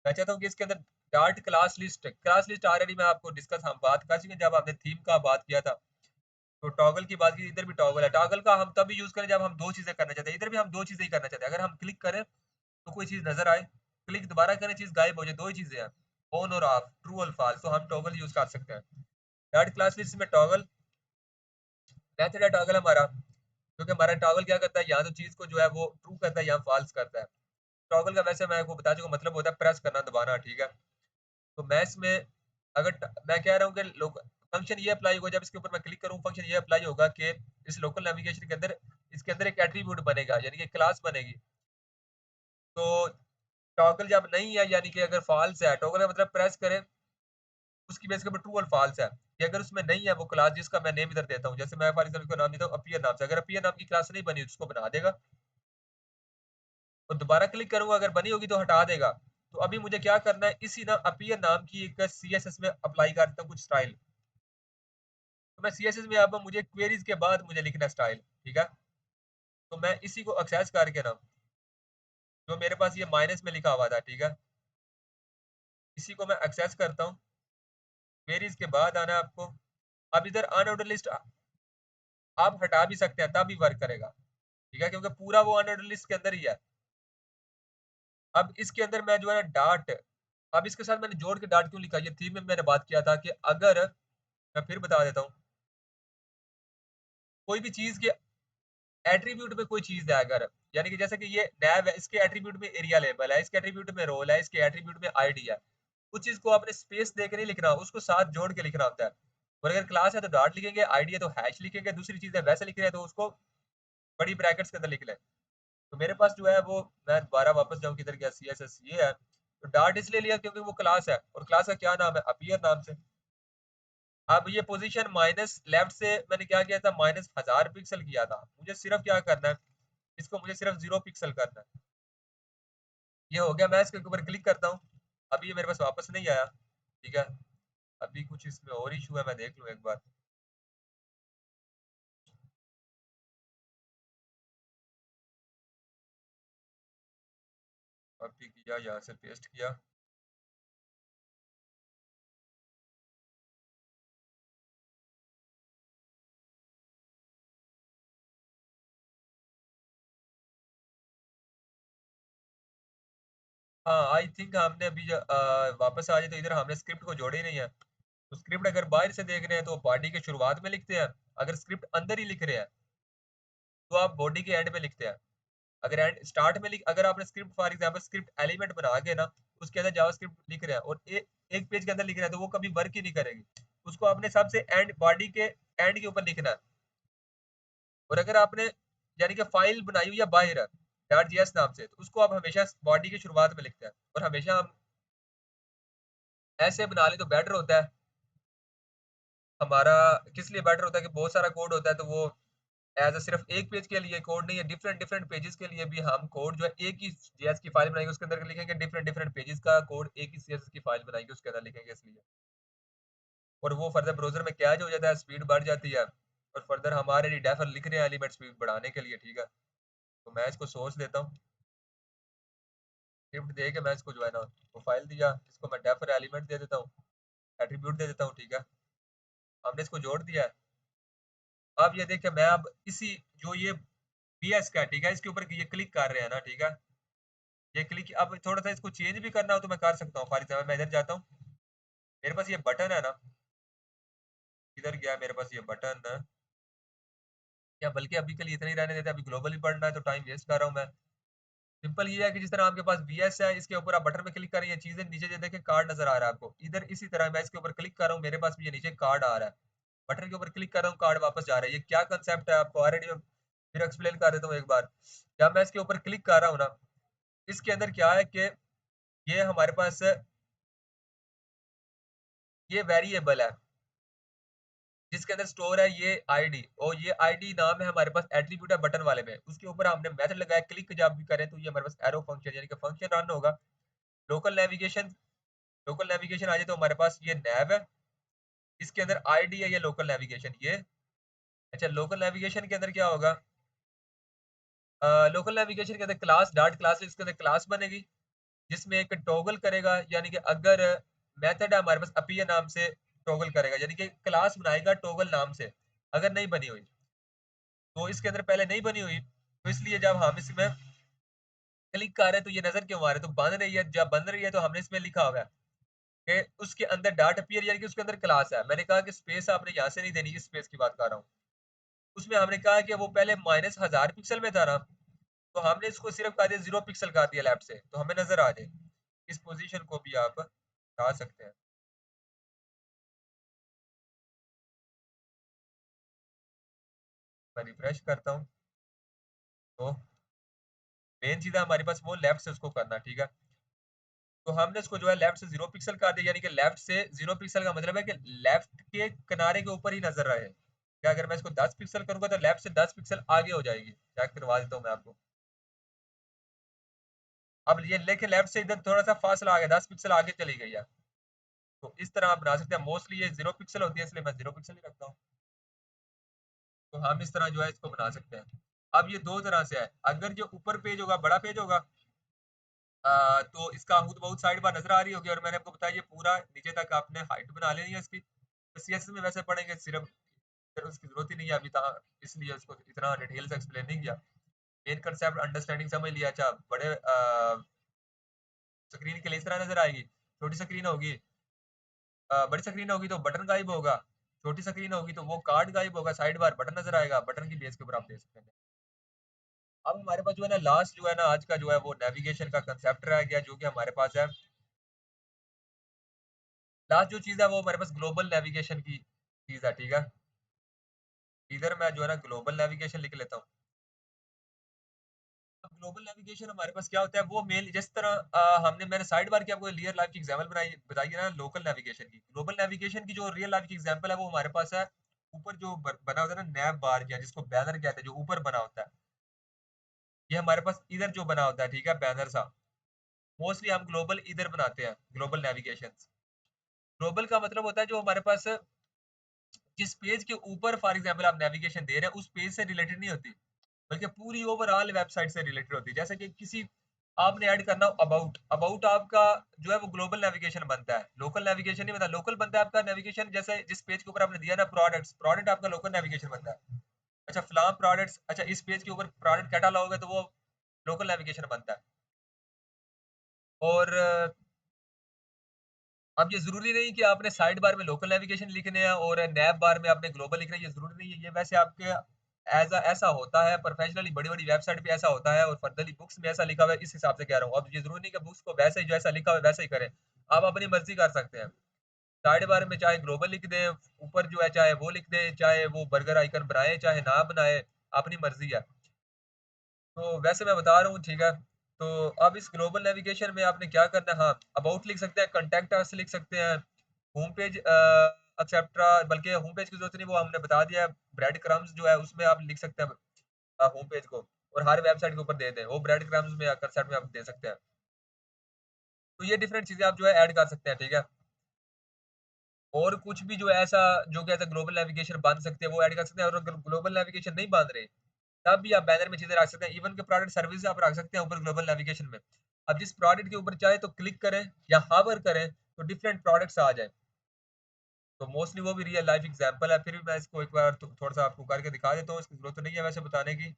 मैं चाहता हूँ कि इसके अंदर डार्ट क्लास लिस्ट ऑलरेडी मैं आपको डिस्कस हम बात कर चुके हैं जब आपने थीम का बात किया था। तो टॉगल की बात की, इधर भी टॉगल है। टॉगल का हम तभी यूज करें जब हम दो चीजें करना चाहते हैं, इधर भी हम दो चीजें ही करना चाहते हैं। अगर हम क्लिक करें तो कोई चीज नजर आए, क्लिक दोबारा करें चीज गायब हो जाए, दो ही चीजें हैं, ऑन और ऑफ, ट्रू और फॉल्स, तो हम टॉगल यूज कर सकते हैं। डार्ट क्लास लिस्ट में टॉगल मेथड है, टॉगल हमारा, क्योंकि हमारा टॉगल क्या करता है, यहाँ तो चीज को जो है वो ट्रू करता है, यहाँ फॉल्स करता है। टॉगल का वैसे मैं आपको बता चुका, मतलब होता है प्रेस करना, दबाना, ठीक है। तो मैं इसमें मैं कह रहा हूँ कि लोग फंक्शन ये अप्लाई होगा, जब इसके ऊपर मैं क्लिक करूँ फंक्शन ये अप्लाई होगा कि इस लोकल नेविगेशन के अंदर इसके अंदर एक एट्रीब्यूट बनेगा, यानी कि क्लास बनेगी। तो टॉगल जब नहीं है, यानी कि अगर फॉल्स है, टॉगल का मतलब प्रेस करें उसकी बेस के ऊपर ट्रू और फॉल्स है, कि अगर उसमें नहीं है वो क्लास, जिसका मैं नेम इधर देता हूँ, जैसे मैं फॉर एग्जाम्पल को नाम देता हूँ अपीयर नाम से, अगर अपीयर नाम की क्लास नहीं बनी तो उसको बना देगा। तो दोबारा क्लिक करूंगा, अगर बनी होगी तो हटा देगा। तो अभी मुझे क्या करना है, इसी ना अपीयर नाम की एक सीएसएस में अप्लाई करता हूँ कुछ स्टाइल। तो मैं सीएसएस में अब मुझे क्वेरीज के बाद मुझे लिखना स्टाइल, ठीक है। तो मैं इसी को एक्सेस करके ना, जो मेरे पास ये माइनस में लिखा हुआ था, ठीक है, इसी को मैं एक्सेस करता हूँ। क्वेरीज के बाद आना है आपको। अब इधर अनऑर्डर लिस्ट आप हटा भी सकते हैं, तब भी वर्क करेगा, ठीक है, क्योंकि पूरा वो अनऑर्डर लिस्ट के अंदर ही है। अब इसके अंदर मैं जो है ना डार्ट, अब इसके साथ मैंने जोड़ के डार्ट क्यों लिखा, ये थीम में मैंने बात किया था कि अगर, मैं फिर बता देता हूँ, कोई भी चीज के एट्रीब्यूट में कोई चीज है अगर, यानी कि जैसे कि ये नैव है, इसके एट्रीब्यूट में एरिया लेबल है, इसके एट्रीब्यूट में रोल है, इसके एट्रीब्यूट में आईडी है, उस चीज को आपने स्पेस दे के नहीं लिखना, उसको साथ जोड़ के लिखना होता है। और अगर क्लास है तो डॉट लिखेंगे, आईडी है तो हैश लिखेंगे, दूसरी चीज है वैसे लिख रहे हैं तो उसको बड़ी ब्रैकेट्स के अंदर लिख लें। तो मेरे पास जो है वो, मैं दोबारा वापस जाऊँ किधर गया, सी एस एस ये है। तो डॉट इसलिए लिया क्योंकि वो क्लास है, और क्लास का क्या नाम है, अपीयर नाम से। अब ये पोजीशन माइनस लेफ्ट से मैंने क्या किया था, -1000 पिक्सल किया था, मुझे सिर्फ क्या करना है, इसको मुझे सिर्फ 0 पिक्सल करना है। ये हो गया, मैं इसके ऊपर क्लिक करता हूँ, अभी ये मेरे पास वापस नहीं आया, ठीक है। अभी कुछ इसमें और इशू है, मैं देख लूँ एक बार। कॉपी किया, यहाँ से पेस्ट किया। हाँ आई थिंक हमने अभी वापस आ जाए तो इधर हमने स्क्रिप्ट को जोड़े ही नहीं है। तो स्क्रिप्ट अगर बाहर से देख रहे हैं तो बॉडी के शुरुआत में लिखते हैं, अगर स्क्रिप्ट अंदर ही लिख रहे हैं तो आप बॉडी के एंड में लिखते हैं। अगर एंड स्टार्ट में लिख, अगर आपने script for example script element बना के ना उसके अंदर जावास्क्रिप्ट लिख रहे हैं और एक पेज के अंदर लिख रहे हैं, तो वो कभी वर्क ही नहीं करेगी। उसको आपने सबसे एंड, बॉडी के एंड के ऊपर लिखना है। और अगर आपने यानी कि फाइल बनाई हुई है बाहर डॉट जीएस नाम से, तो उसको आप हमेशा बॉडी की शुरुआत में लिखते हैं। और हमेशा हम ऐसे बना ले तो बेटर होता है हमारा। किस लिए बेटर होता है कि बहुत सारा कोड होता है, तो वो एज सिर्फ एक पेज के लिए कोड नहीं है, डिफरेंट डिफरेंट पेजेस के लिए भी हम कोड जो है एक ही जेएस की फाइल बनाएंगे उसके अंदर लिखेंगे, डिफरेंट डिफरेंट पेजेस का कोड एक ही सीएसएस की फाइल बनाएंगे उसके अंदर लिखेंगे, इसलिए। और वो फर्दर ब्राउजर में क्या हो जाता है, स्पीड बढ़ जाती है। और फर्दर हमारे डेफर लिख रहे हैं एलिमेंट स्पीड बढ़ाने के लिए, ठीक है। तो मैं इसको सोर्स देता हूँ, स्क्रिप्ट दे के मैं इसको जो है ना वो फाइल दिया, इसको मैं डेफर एलिमेंट दे देता हूँ, एट्रीब्यूट दे देता हूँ, ठीक है। हमने इसको जोड़ दिया है। अब ये देखिए, मैं अब इसी जो ये पीएस का, ठीक है, इसके ऊपर ये क्लिक कर रहे हैं ना, ठीक है। ये क्लिक, अब थोड़ा सा इसको चेंज भी करना हो तो मैं कर सकता हूँ। फॉर एग्जाम्पल मैं इधर जाता हूँ, मेरे पास ये बटन है ना, इधर गया मेरे पास ये बटन है, या बल्कि अभी के लिए इतना ही रहने देते हैं, अभी ग्लोबली पढ़ना है तो टाइम वेस्ट कर रहा हूँ मैं। सिंपल ये है कि जिस तरह आपके पास वीएस है, इसके ऊपर आप बटन में क्लिक करें, ये चीजें नीचे जो देखें कार्ड नजर आ रहा है आपको, इधर इसी तरह मैं इसके ऊपर क्लिक कर रहा हूँ, मेरे पास भी ये नीचे कार्ड आ रहा है, बटन के ऊपर क्लिक कर रहा हूँ, कार्ड वापस जा रहा है। ये क्या कंसेप्ट है आपको ऑलरेडी मैं फिर एक्सप्लेन कर देता हूँ एक बार। जब मैं इसके ऊपर क्लिक कर रहा हूँ ना, इसके अंदर क्या है कि ये हमारे पास ये वेरिएबल है जिसके अंदर स्टोर है ये आईडी, और ये आईडी नाम है हमारे पास एट्रीब्यूट है बटन वाले में, उसके ऊपर हमने मेथड लगाया, क्लिक जब भी करें तो ये हमारे पास एरो फंक्शन यानी कि फंक्शन रन होगा। लोकल नेविगेशन, लोकल नेविगेशन आ जाए तो हमारे पास ये नैव है, इसके अंदर आईडी है ये लोकल नेविगेशन ये। अच्छा, लोकल नेविगेशन के अंदर क्या होगा, लोकल नेविगेशन के अंदर क्लास डॉट क्लास, इसके अंदर क्लास बनेगी जिसमें एक टॉगल करेगा, यानी कि अगर मेथड है हमारे पास अपीयर नाम से टॉगल करेगा, यानी कि क्लास बनाएगा टॉगल नाम से, अगर नहीं बनी हुई तो इसके अंदर पहले नहीं बनी हुई, तो इसलिए जब हम इसमें क्लिक कर रहे हैं तो ये नजर क्यों आ रहा है, तो बन रही है, जब बन रही है तो हमने इसमें लिखा हुआ है कि उसके अंदर डॉट अपीयर यानी कि उसके अंदर क्लास है। मैंने कहा कि स्पेस आपने यहाँ से नहीं देनी, इस स्पेस की बात कर रहा हूँ। उसमें हमने कहा कि वो पहले -1000 पिक्सल में था ना, तो हमने इसको सिर्फ कर दिया 0 पिक्सल कर दिया लेफ्ट से, तो हमें नजर आ जाए। इस पोजीशन को भी आप हटा सकते हैं। मैं रिफ्रेश करता हूँ तो मेन चीज है हमारे पास वो लेफ्ट से उसको करना, ठीक है। तो हमने इसको जो है लेफ्ट से 0 पिक्सल कर दिया, यानी कि लेफ्ट से 0 पिक्सल का मतलब है कि लेफ्ट के किनारे के ऊपर ही नजर रहे। क्या अगर मैं इसको 10 पिक्सल करूंगा तो लेफ्ट से 10 पिक्सल आगे हो जाएगी, चेक करवा देता हूँ मैं आपको। अब ये लेके लेफ्ट से इधर थोड़ा सा फासला आ गया, 10 पिक्सल आगे चली गई है। तो इस तरह आप बना सकते हैं, मोस्टली ये 0 पिक्सल होती है इसलिए मैं 0 पिक्सल ही रखता हूँ। तो हम इस तरह जो है इसको बना सकते हैं। अब ये दो तरह से है, अगर जो ऊपर पेज होगा बड़ा पेज होगा, तो इसका खुद बहुत साइड बार नजर आ रही होगी, और मैंने आपको बताया ये पूरा नीचे तक आपने हाइट बना लेनी है इसकी। तो सीएसएस में वैसे पढ़ेंगे सिर्फ, फिर उसकी जरूरत ही नहीं है अभी तक, इसलिए उसको इतना डिटेल से एक्सप्लेन नहीं किया। मेन कंसेप्ट अंडरस्टैंडिंग समझ लिया। अच्छा, बड़े स्क्रीन के लिए इस तरह नजर आएगी, छोटी स्क्रीन होगी, बड़ी स्क्रीन होगी तो बटन गायब होगा, छोटी स्क्रीन होगी तो वो कार्ड गायब होगा, साइड बार बटन नजर आएगा, बटन की बेस के ऊपर आप दे सकते हैं। अब हमारे पास जो है ना लास्ट जो है ना आज का जो है वो नेविगेशन का कंसेप्ट रह गया, जो कि हमारे पास है लास्ट जो चीज है वो हमारे पास ग्लोबल नेविगेशन की चीज है, ठीक है। इधर मैं जो है ना ग्लोबल नेविगेशन लिख लेता हूँ। अब ग्लोबल नेविगेशन हमारे पास क्या होता है, वो मेन जिस तरह हमने मैंने साइड बार की आपको रियल लाइफ की एग्जांपल बनाई बताई है ना लोकल नेविगेशन की, ग्लोबल नेविगेशन की जो रियल लाइफ की एग्जांपल है वो हमारे पास है ऊपर जो बना होता है ना नैब बार, या जिसको बैनर कहते हैं, जो ऊपर बना होता है, ये हमारे पास इधर जो बना होता है, ठीक है, बैनर सा। मोस्टली हम ग्लोबल इधर बनाते हैं ग्लोबल नेविगेशन। ग्लोबल का मतलब होता है जो हमारे पास जिस पेज के ऊपर फॉर एग्जांपल आप नेविगेशन दे रहे हैं उस पेज से रिलेटेड नहीं होती, बल्कि पूरी ओवरऑल वेबसाइट से रिलेटेड होती है। जैसे कि किसी आपने ऐड करना हो अबाउट, अबाउट आपका जो है वो ग्लोबल नेविगेशन बनता है, लोकल नेविगेशन नहीं बनता। लोकल बनता है आपका नेविगेशन जैसे जिस पेज के ऊपर आपने दिया ना प्रोडक्ट्स, प्रोडक्ट आपका लोकल नेविगेशन बनता है। अच्छा, फलां प्रोडक्ट्स, अच्छा इस पेज के ऊपर प्रोडक्ट कैटालॉग है तो वो लोकल नेविगेशन बनता है। और अब ये जरूरी नहीं कि आपने साइड बार में लोकल नेविगेशन लिखने हैं और नैब बार में आपने ग्लोबल लिखना है, ये जरूरी नहीं है। ये वैसे आपके ऐसा होता है प्रोफेशनली, बड़ी बड़ी वेबसाइट पे ऐसा होता है, और फर्दरली बुक्स में ऐसा लिखा हुआ है, इस हिसाब से कह रहा हूँ। अब ये जरूरी नहीं कि बुक्स को वैसे ही जैसा लिखा हुआ है वैसे ही करें, आप अपनी मर्जी कर सकते हैं। साइड बार में चाहे ग्लोबल लिख दें, ऊपर जो है चाहे वो लिख दें, चाहे वो बर्गर आइकन बनाए चाहे ना बनाए, अपनी मर्जी है। तो वैसे मैं बता रहा हूँ, ठीक है। तो अब इस ग्लोबल नेविगेशन में आपने क्या करना है, हाँ अबाउट लिख सकते हैं, कॉन्टैक्ट अस लिख सकते हैं, होम पेज एक्सेट्रा, बल्कि होम पेज की जरूरत नहीं, वो हमने बता दिया। ब्रेड क्रम्स जो है उसमें आप लिख सकते हैं होम पेज को, और हर वेबसाइट के ऊपर दे दें, वो ब्रेड क्रम्स में कंसेप्ट में आप दे सकते हैं। तो ये डिफरेंट चीजें आप जो है ऐड कर सकते हैं, ठीक है। और कुछ भी जो है ऐसा जो कि ऐसा ग्लोबल नेविगेशन बांध सकते हैं वो ऐड कर सकते हैं, और अगर ग्लोबल नेविगेशन नहीं बांध रहे तब भी आप बैनर में चीजें रख सकते हैं। इवन के प्रोडक्ट सर्विस आप रख सकते हैं ऊपर ग्लोबल नेविगेशन में। अब जिस प्रोडक्ट के ऊपर चाहे तो क्लिक करें या हावर करें तो डिफरेंट प्रोडक्ट्स आ जाए। तो मोस्टली वो भी रियल लाइफ एग्जांपल है, फिर भी मैं इसको एक बार थोड़ा सा आपको करके दिखा देता हूँ, इसकी जरूरत तो नहीं है वैसे बताने की।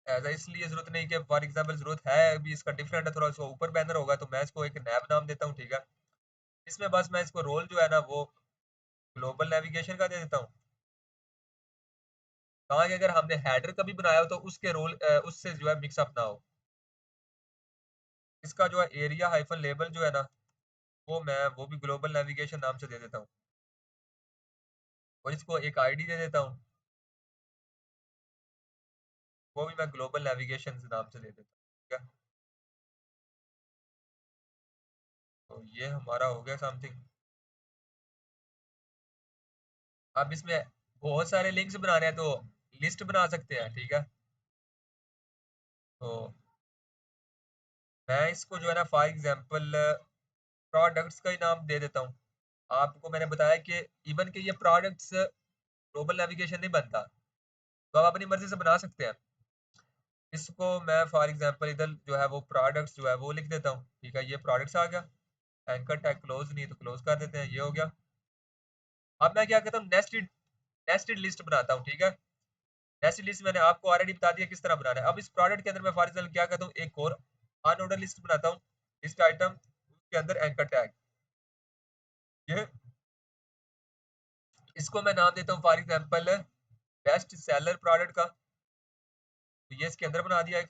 ऐसा इसलिए जरूरत नहीं कि फॉर एग्जांपल जरूरत है अभी इसका डिफरेंट है थोड़ा, इसको ऊपर बैनर होगा तो मैं इसको एक नैब नाम देता हूँ, ठीक है। इसमें बस मैं इसको रोल जो है ना वो ग्लोबल नेविगेशन का दे देता हूँ, ताकि अगर हमने हेडर कभी बनाया हो तो उसके रोल उससे जो है मिक्सअप ना हो। इसका जो है एरिया हाइफन लेबल जो है ना वो भी ग्लोबल नेविगेशन नाम से दे देता हूँ, और इसको एक आईडी दे देता हूँ, वो भी मैं ग्लोबल नेविगेशन नाम से दे देता हूँ, ठीक है। तो ये हमारा हो गया समथिंग। अब इसमें बहुत सारे लिंक्स बनाने हैं तो लिस्ट बना सकते हैं, ठीक है। तो मैं इसको जो है ना फॉर एग्जांपल प्रोडक्ट्स का ही नाम दे देता हूँ। आपको मैंने बताया कि इवन के ये प्रोडक्ट्स ग्लोबल नेविगेशन नहीं बनता, तो आप अपनी मर्जी से बना सकते हैं। इसको मैं फॉर एग्जांपल इधर जो है वो प्रोडक्ट्स जो है वो लिख देता हूँ, ठीक है। ये प्रोडक्ट्स आ गया, एंकर टैग क्लोज नहीं तो क्लोज कर देते हैं, ये हो गया। अब मैं क्या कहता हूँ, नेस्टेड नेस्टेड लिस्ट बनाता हूँ, ठीक है। नेस्टेड लिस्ट मैंने आपको ऑलरेडी बता दिया किस तरह बनाना है। अब इस प्रोडक्ट के अंदर मैं फॉर एग्जांपल क्या कहता हूँ, एक और अनऑर्डर लिस्ट बनाता हूँ, लिस्ट आइटम उसके अंदर एंकर टैग, ये इसको मैं नाम देता हूँ for example best seller product का, तो ये इसके अंदर बना दिया एक।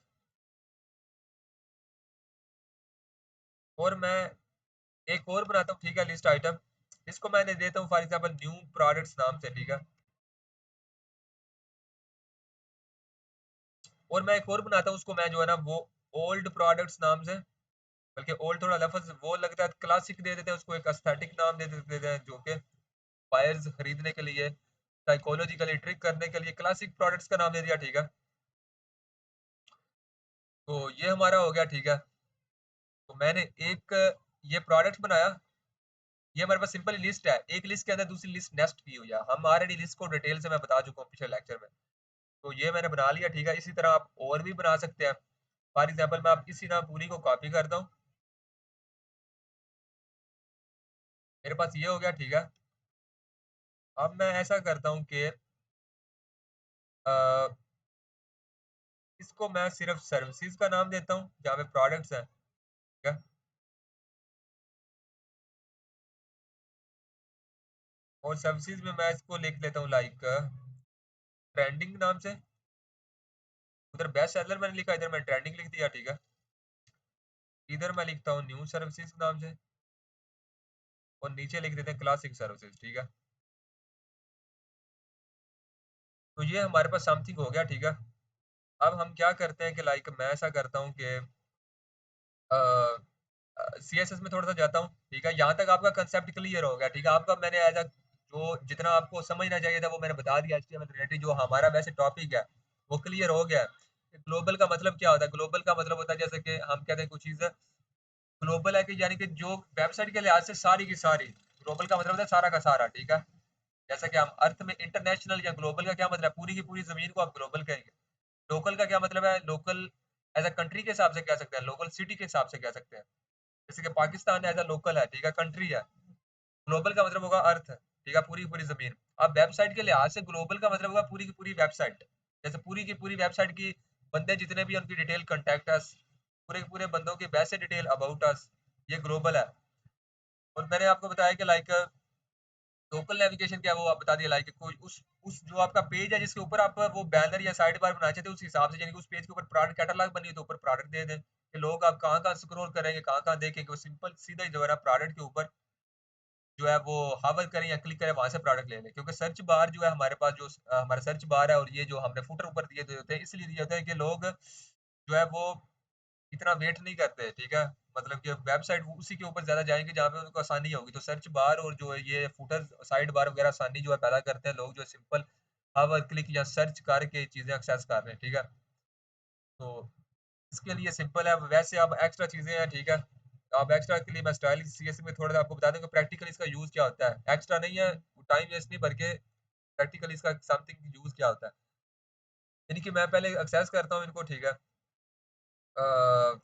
और मैं एक और बनाता हूँ, ठीक है, लिस्ट आइटम, इसको मैंने देता हूँ फॉर एग्जांपल न्यू प्रोडक्ट्स नाम से, ठीक है। और मैं एक और बनाता हूँ, उसको मैं जो है ना वो ओल्ड प्रोडक्ट्स नाम से, बल्कि ओल्ड थोड़ा लफ्ज वो लगता है, क्लासिक दे देते हैं उसको, एक एस्थेटिक नाम दे देते हैं, जो कि बायर्स खरीदने के लिए साइकोलॉजिकली ट्रिक करने के लिए क्लासिक प्रोडक्ट्स का नाम दे दिया, ठीक है। तो ये हमारा हो गया, ठीक है। तो मैंने एक ये प्रोडक्ट बनाया, ये हमारे पास सिंपल लिस्ट है, एक लिस्ट के अंदर दूसरी लिस्ट नेस्ट की हुई है, हम ऑलरेडी लिस्ट को डिटेल से मैं बता चुका हूँ पिछले लेक्चर में। तो ये मैंने बना लिया, ठीक है। इसी तरह आप और भी बना सकते हैं। फॉर एग्जांपल मैं आप इसी ना पूरी को कॉपी करता हूँ, मेरे पास ये हो गया, ठीक है। अब मैं ऐसा करता हूँ कि अ, इसको मैं सिर्फ सर्विसेज का नाम देता हूँ जहाँ पे प्रोडक्ट्स हैं, ठीक है। और सर्विसेज में मैं इसको लिख लेता हूँ लाइक ट्रेंडिंग नाम से। उधर बेस्ट सेलर मैंने लिखा, इधर मैंने ट्रेंडिंग लिख दिया, ठीक है। इधर मैं लिखता हूँ न्यू सर्विसेज नाम से, और नीचे लिख देते हैं क्लासिक सर्विसेज, ठीक है। तो ये हमारे पास समथिंग हो गया, ठीक है। अब हम क्या करते हैं कि लाइक मैं ऐसा करता हूँ कि सीएसएस में थोड़ा सा जाता हूँ, ठीक है। यहाँ तक आपका कंसेप्ट क्लियर हो गया, ठीक है। आपका मैंने एज जो जितना आपको समझना चाहिए था वो मैंने बता दिया। एचटीएमएल रिलेटेड जो हमारा वैसे टॉपिक है वो क्लियर हो गया है। ग्लोबल का मतलब क्या होता है? ग्लोबल का मतलब होता है जैसे कि हम कहते हैं कुछ चीज़ ग्लोबल है कि यानी कि जो वेबसाइट के लिहाज से सारी की सारी, ग्लोबल का मतलब होता है सारा का सारा, ठीक है। जैसा कि हम अर्थ में इंटरनेशनल या ग्लोबल का क्या मतलब है, पूरी की पूरी जमीन को आप ग्लोबल कहेंगे। लोकल का क्या मतलब है, लोकल एज अ कंट्री के हिसाब से कह सकते हैं, लोकल सिटी के हिसाब से कह सकते हैं। जैसे कि पाकिस्तान एज अ लोकल है, ठीक है, कंट्री है। ग्लोबल का मतलब होगा अर्थ, ठीक है, पूरी की पूरी जमीन। अब वेबसाइट के लिहाज से ग्लोबल का मतलब होगा पूरी की पूरी वेबसाइट। जैसे पूरी की पूरी वेबसाइट की बंदे जितने भी हैं, उनकी डिटेल, कॉन्टैक्ट अस, पूरे के पूरे बंदों की वैसे डिटेल अबाउट अस, ये ग्लोबल है। और मैंने आपको बताया कि लाइक लोकल नेविगेशन क्या है, वो आप बता दिया। लाइक कोई उस जो आपका पेज है जिसके ऊपर आप वो बैनर या साइड बार बनाना चाहते हैं, उस हिसाब से, यानी कि उस पेज के ऊपर प्रोडक्ट कैटलॉग बनी है तो ऊपर प्रोडक्ट दे दें कि लोग आप कहाँ कहाँ स्क्रॉल करेंगे, कहाँ कहाँ देखेंगे, वो सिंपल सीधा ही जो है ना प्रोडक्ट के ऊपर जो है वो हावर करें या क्लिक करें, वहां से प्रोडक्ट ले लें। क्योंकि सर्च बार जो है हमारे पास, जो हमारा सर्च बार है, और ये जो हमने फुटर ऊपर दिए होते हैं, इसलिए दिए होते हैं कि लोग जो है वो इतना वेट नहीं करते, ठीक है। मतलब कि वेबसाइट उसी के ऊपर ज्यादा जाएंगे जहाँ पे उनको आसानी होगी। तो सर्च बार और जो है ये फुटर साइड बार वगैरह आसानी जो है पैदा करते हैं, लोग जो है सिंपल हावर क्लिक या सर्च करके चीजें एक्सेस कर रहे हैं, ठीक है। तो इसके लिए सिंपल है। वैसे अब एक्स्ट्रा चीजें हैं, ठीक है। अब एक्स्ट्रा के लिए मैं स्टाइलिश सीएसएस में थोड़ा सा आपको बता दूं कि प्रैक्टिकल इसका यूज क्या होता है। एक्स्ट्रा नहीं है, टाइम वेस्ट नहीं, बल्कि प्रैक्टिकल इसका समथिंग यूज क्या होता है। यानी कि मैं पहले एक्सेस करता हूँ इनको, ठीक है। अ,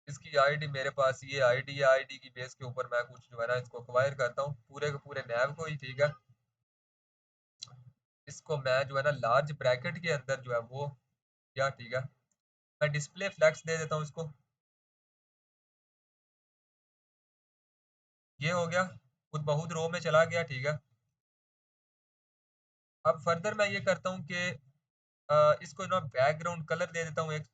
इसकी आईडी मेरे पास ये आईडी है, आईडी की बेस के ऊपर मैं कुछ जो है ना इसको एक्वायर करता हूँ पूरे के पूरे नैव को ही, ठीक है। इसको मैं जो है ना लार्ज ब्रैकेट के अंदर जो है वो किया, ठीक है। मैं डिस्प्ले फ्लेक्स दे देता हूँ इसको। ये हो गया, खुद बहुत रो में चला गया, ठीक है। अब फर्दर मैं ये करता हूँ कि इसको ना बैकग्राउंड कलर दे देता हूँ एक।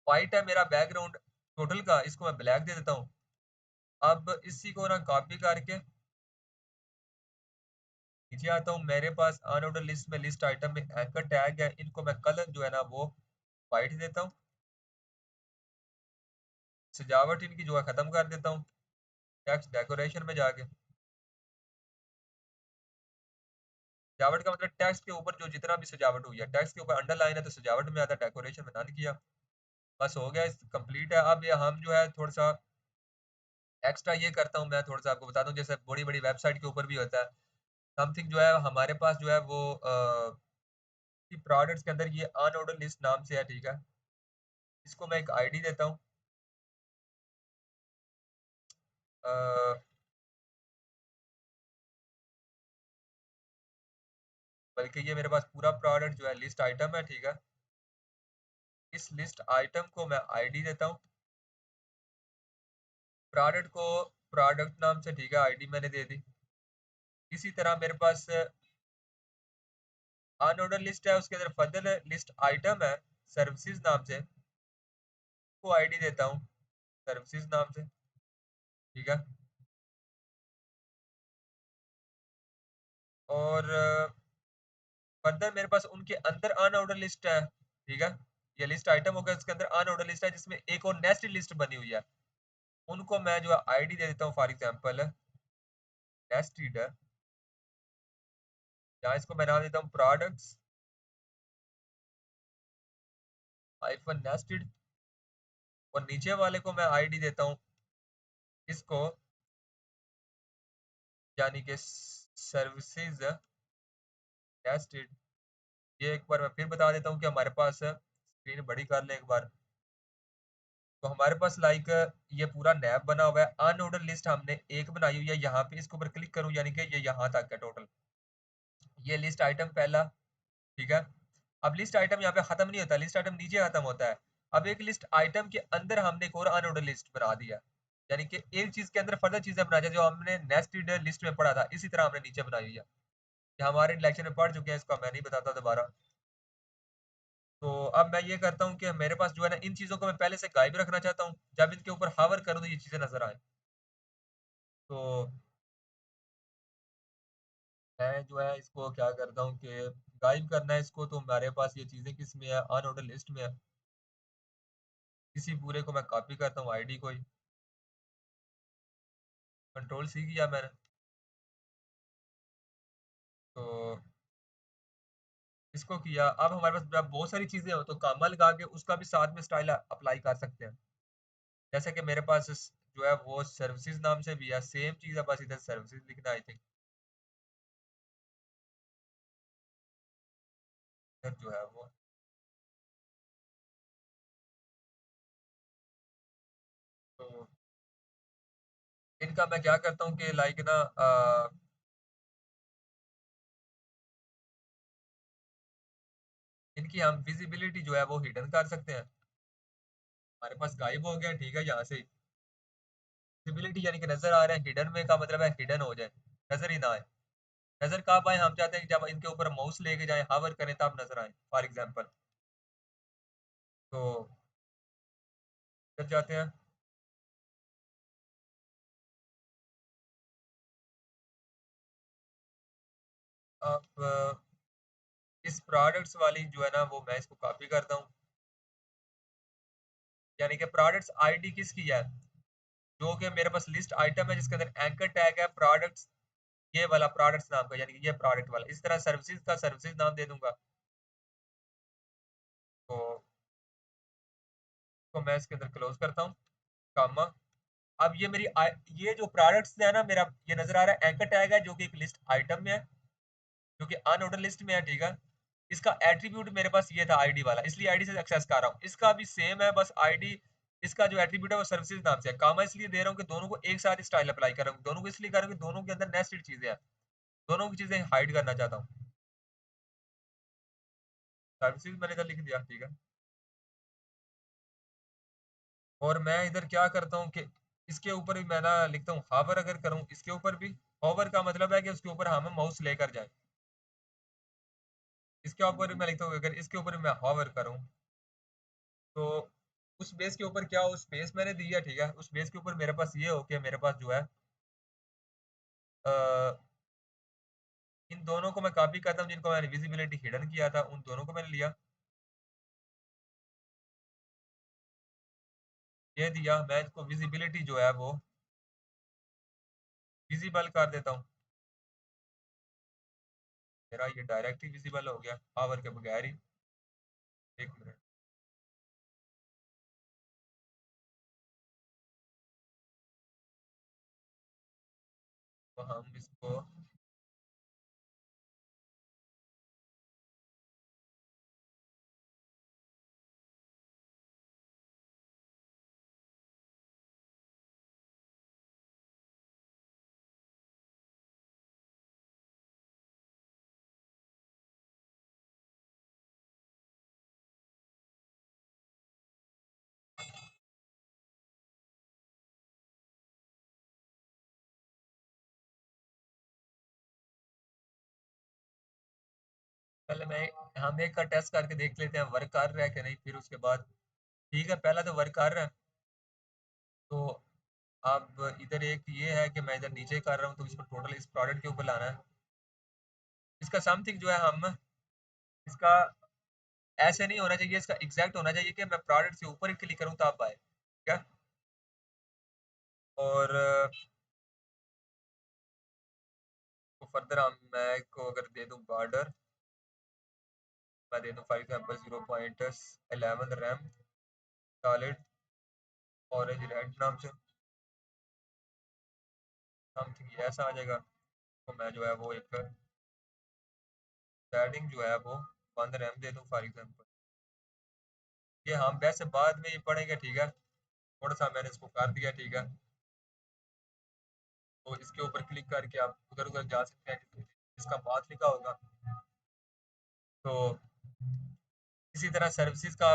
वाइट है मेरा बैकग्राउंड टोटल का, इसको मैं ब्लैक दे देता हूँ। अब इसी को ना कॉपी करके नीचे आता हूँ, मेरे पास अनऑर्डर लिस्ट में लिस्ट आइटम में एंकर टैग है, इनको मैं कलर जो है ना वो वाइट देता हूँ। सजावट इनकी जो है खत्म कर देता हूँ, टेक्स्ट डेकोरेशन में जाके। सजावट का मतलब टेक्स्ट के ऊपर जो जितना भी सजावट हुई है, टेक्स्ट के ऊपर अंडरलाइन है तो सजावट में आता है, डेकोरेशन में नन किया। बस हो गया, कंप्लीट है। अब ये हम जो है थोड़ा सा एक्स्ट्रा ये करता हूँ, मैं थोड़ा सा आपको बताता हूँ, जैसे बड़ी बड़ी वेबसाइट के ऊपर भी होता है समथिंग जो है हमारे पास जो है वो प्रोडक्ट्स के अंदर ये अनऑर्डर लिस्ट नाम से है, ठीक है। इसको मैं एक आईडी देता हूँ, बल्कि ये मेरे पास पूरा प्रोडक्ट जो है लिस्ट आइटम है, ठीक है। इस लिस्ट आइटम को मैं आईडी देता हूँ, प्रोडक्ट को प्रोडक्ट नाम से, ठीक है, आईडी मैंने दे दी। इसी तरह मेरे पास अनऑर्डर लिस्ट है, उसके अंदर फर्दर लिस्ट आइटम है सर्विसेज नाम से, को आईडी देता हूँ सर्विसेज नाम से, ठीक है। और फर्दर मेरे पास उनके अंदर अनऑर्डर लिस्ट है, ठीक है। ये लिस्ट आइटम होगा, इसके अंदर अनऑर्डर लिस्ट है जिसमें एक और नेस्टेड लिस्ट बनी हुई है, उनको मैं जो है आईडी दे देता हूँ, फॉर एग्जांपल नेस्टेड है, या इसको मैं नाम देता हूँ प्रोडक्ट्स हाइफन नेस्टेड। और नीचे वाले को मैं आईडी देता हूँ इसको, यानी कि सर्विसेज नेस्टेड। ये एक बार मैं फिर बता देता हूँ कि हमारे पास स्क्रीन बड़ी कर ले एक बार। तो हमारे पास लाइक ये पूरा नैब बना हुआ है, अनऑर्डर लिस्ट हमने एक बनाई हुई है, यहाँ पे इसके ऊपर क्लिक करूँ यानी कि ये यहाँ तक है टोटल, ये लिस्ट आइटम पहला, ठीक है। अब लिस्ट आइटम यहाँ पे खत्म नहीं होता, लिस्ट आइटम नीचे खत्म होता है। अब एक लिस्ट आइटम के अंदर हमने एक और अनऑर्डर लिस्ट बना दिया, यानी कि एक चीज के अंदर फर्दर चीजें बना दिया, जो हमने नेस्टेड लिस्ट में पढ़ा था इसी तरह हमने नीचे बनाई हुई है। ये हमारे लेक्चर में पढ़ चुके हैं, इसका मैं नहीं बताता दोबारा। तो अब मैं ये करता हूँ कि मेरे पास जो है ना इन चीजों को मैं पहले से गायब रखना चाहता हूँ, जब इनके ऊपर हावर करूँ तो ये चीजें नजर आए। तो मैं जो है इसको क्या करता हूँ कि गायब करना है इसको, तो हमारे पास ये चीजें किस में है, अनऑर्डर लिस्ट में है। इसी पूरे को मैं कॉपी करता हूँ आईडी को ही, कंट्रोल सी किया मैंने। तो इसको किया, अब हमारे पास जब बहुत सारी चीजें हो तो कामा लगा के उसका भी साथ में स्टाइल अप्लाई कर सकते हैं। जैसे कि मेरे पास जो है वो सर्विसेज नाम से भी है, सेम चीज है, बस इधर सर्विसेज लिखना आई थिंक, इधर जो है वो। तो इनका मैं क्या करता हूँ कि लाइक ना इनकी हम विजिबिलिटी जो है वो हिडन कर सकते हैं। हमारे पास गायब हो गया, ठीक है, यहाँ से विजिबिलिटी यानी कि नजर आ रहे हैं, हिडन में का मतलब है हिडन हो जाए, नजर ही ना आए। नजर कब आए, हम चाहते हैं कि जब इनके ऊपर माउस लेके जाए हावर करें तब नजर आए, फॉर एग्जांपल। तो फिर जाते हैं। अब इस प्रोडक्ट्स वाली जो है ना वो मैं इसको कॉपी करता हूँ, यानी कि प्रोडक्ट्स आईडी किसकी है, जो कि मेरे पास लिस्ट आइटम है जिसके अंदर एंकर टैग है प्रोडक्ट्स, ये वाला प्रोडक्ट्स नाम का, यानी कि ये प्रोडक्ट वाला। इस तरह सर्विसेज का सर्विसेज नाम दे दूंगा। तो मैं इसके अंदर क्लोज करता हूँ, कामा। अब ये मेरी ये जो प्रोडक्ट्स है ना, मेरा ये नजर आ रहा है एंकर टैग है जो कि एक लिस्ट आइटम में है, जो कि अनऑर्डर लिस्ट में है, ठीक है। इसका एट्रीब्यूट मेरे पास ये था आईडी वाला, इसलिए आईडी से एक्सेस कर रहा हूँ। इसका भी सेम है, बस आईडी इसका जो एट्रीब्यूट है वो सर्विसेज नाम से है। कामा इसलिए दे रहा हूँ कि दोनों को एक साथ स्टाइल अप्लाई कर रहा हूँ, दोनों को इसलिए कर रहा हूँ कि दोनों के अंदर नेस्टेड चीजें हैं, दोनों की चीजें हाइड करना चाहता हूँ। सर्विसेज मैंने इधर लिख दिया, ठीक है। और मैं इधर क्या करता हूँ कि इसके ऊपर भी मैं ना लिखता हूँ हावर। अगर करूँ इसके ऊपर भी, होवर का मतलब है कि उसके ऊपर हम माउस लेकर जाए। इसके ऊपर भी मैं लिखता हूँ अगर इसके ऊपर भी मैं हावर करूँ तो उस बेस के ऊपर क्या हो, उस बेस मैंने दिया, ठीक है। उस बेस के ऊपर मेरे पास ये हो कि मेरे पास जो है अ, इन दोनों को मैं कॉपी करता हूँ जिनको मैंने विजिबिलिटी हिडन किया था, उन दोनों को मैंने लिया, ये दिया। मैं इसको विजिबिलिटी जो है वो विजिबल कर देता हूँ। मेरा ये डायरेक्ट ही विजिबल हो गया हावर के बगैर ही। एक मिनट। तो हम इसको पहले मैं हम एक का टेस्ट करके देख लेते हैं वर्क कर रहा है कि नहीं, फिर उसके बाद। ठीक है, पहला तो वर्क कर रहा है। तो अब इधर एक ये है कि मैं इधर नीचे कर रहा हूँ तो इसको टोटल इस प्रोडक्ट के ऊपर लाना है। इसका समथिंग जो है हम इसका ऐसे नहीं होना चाहिए, इसका एग्जैक्ट होना चाहिए कि मैं प्रोडक्ट से ऊपर ही क्लिक करूँ तब आए, ठीक है। और तो फर्दर हम मैं को अगर दे दूँ बॉर्डर, मैं दे दूँ for example 0.11 RAM solid orange red नाम से, समथिंग ये ऐसा आ जाएगा। तो मैं जो है वो एक सेटिंग जो है वो 1 रैम दे दूँ फॉर एग्जाम्पल। ये हम वैसे बाद में ये पढ़ेंगे, ठीक है। थोड़ा सा मैंने इसको कर दिया, ठीक है। तो इसके ऊपर क्लिक करके आप उधर उधर जा सकते हैं, इसका पाथ लिखा होगा। तो इसी तरह सर्विसेज का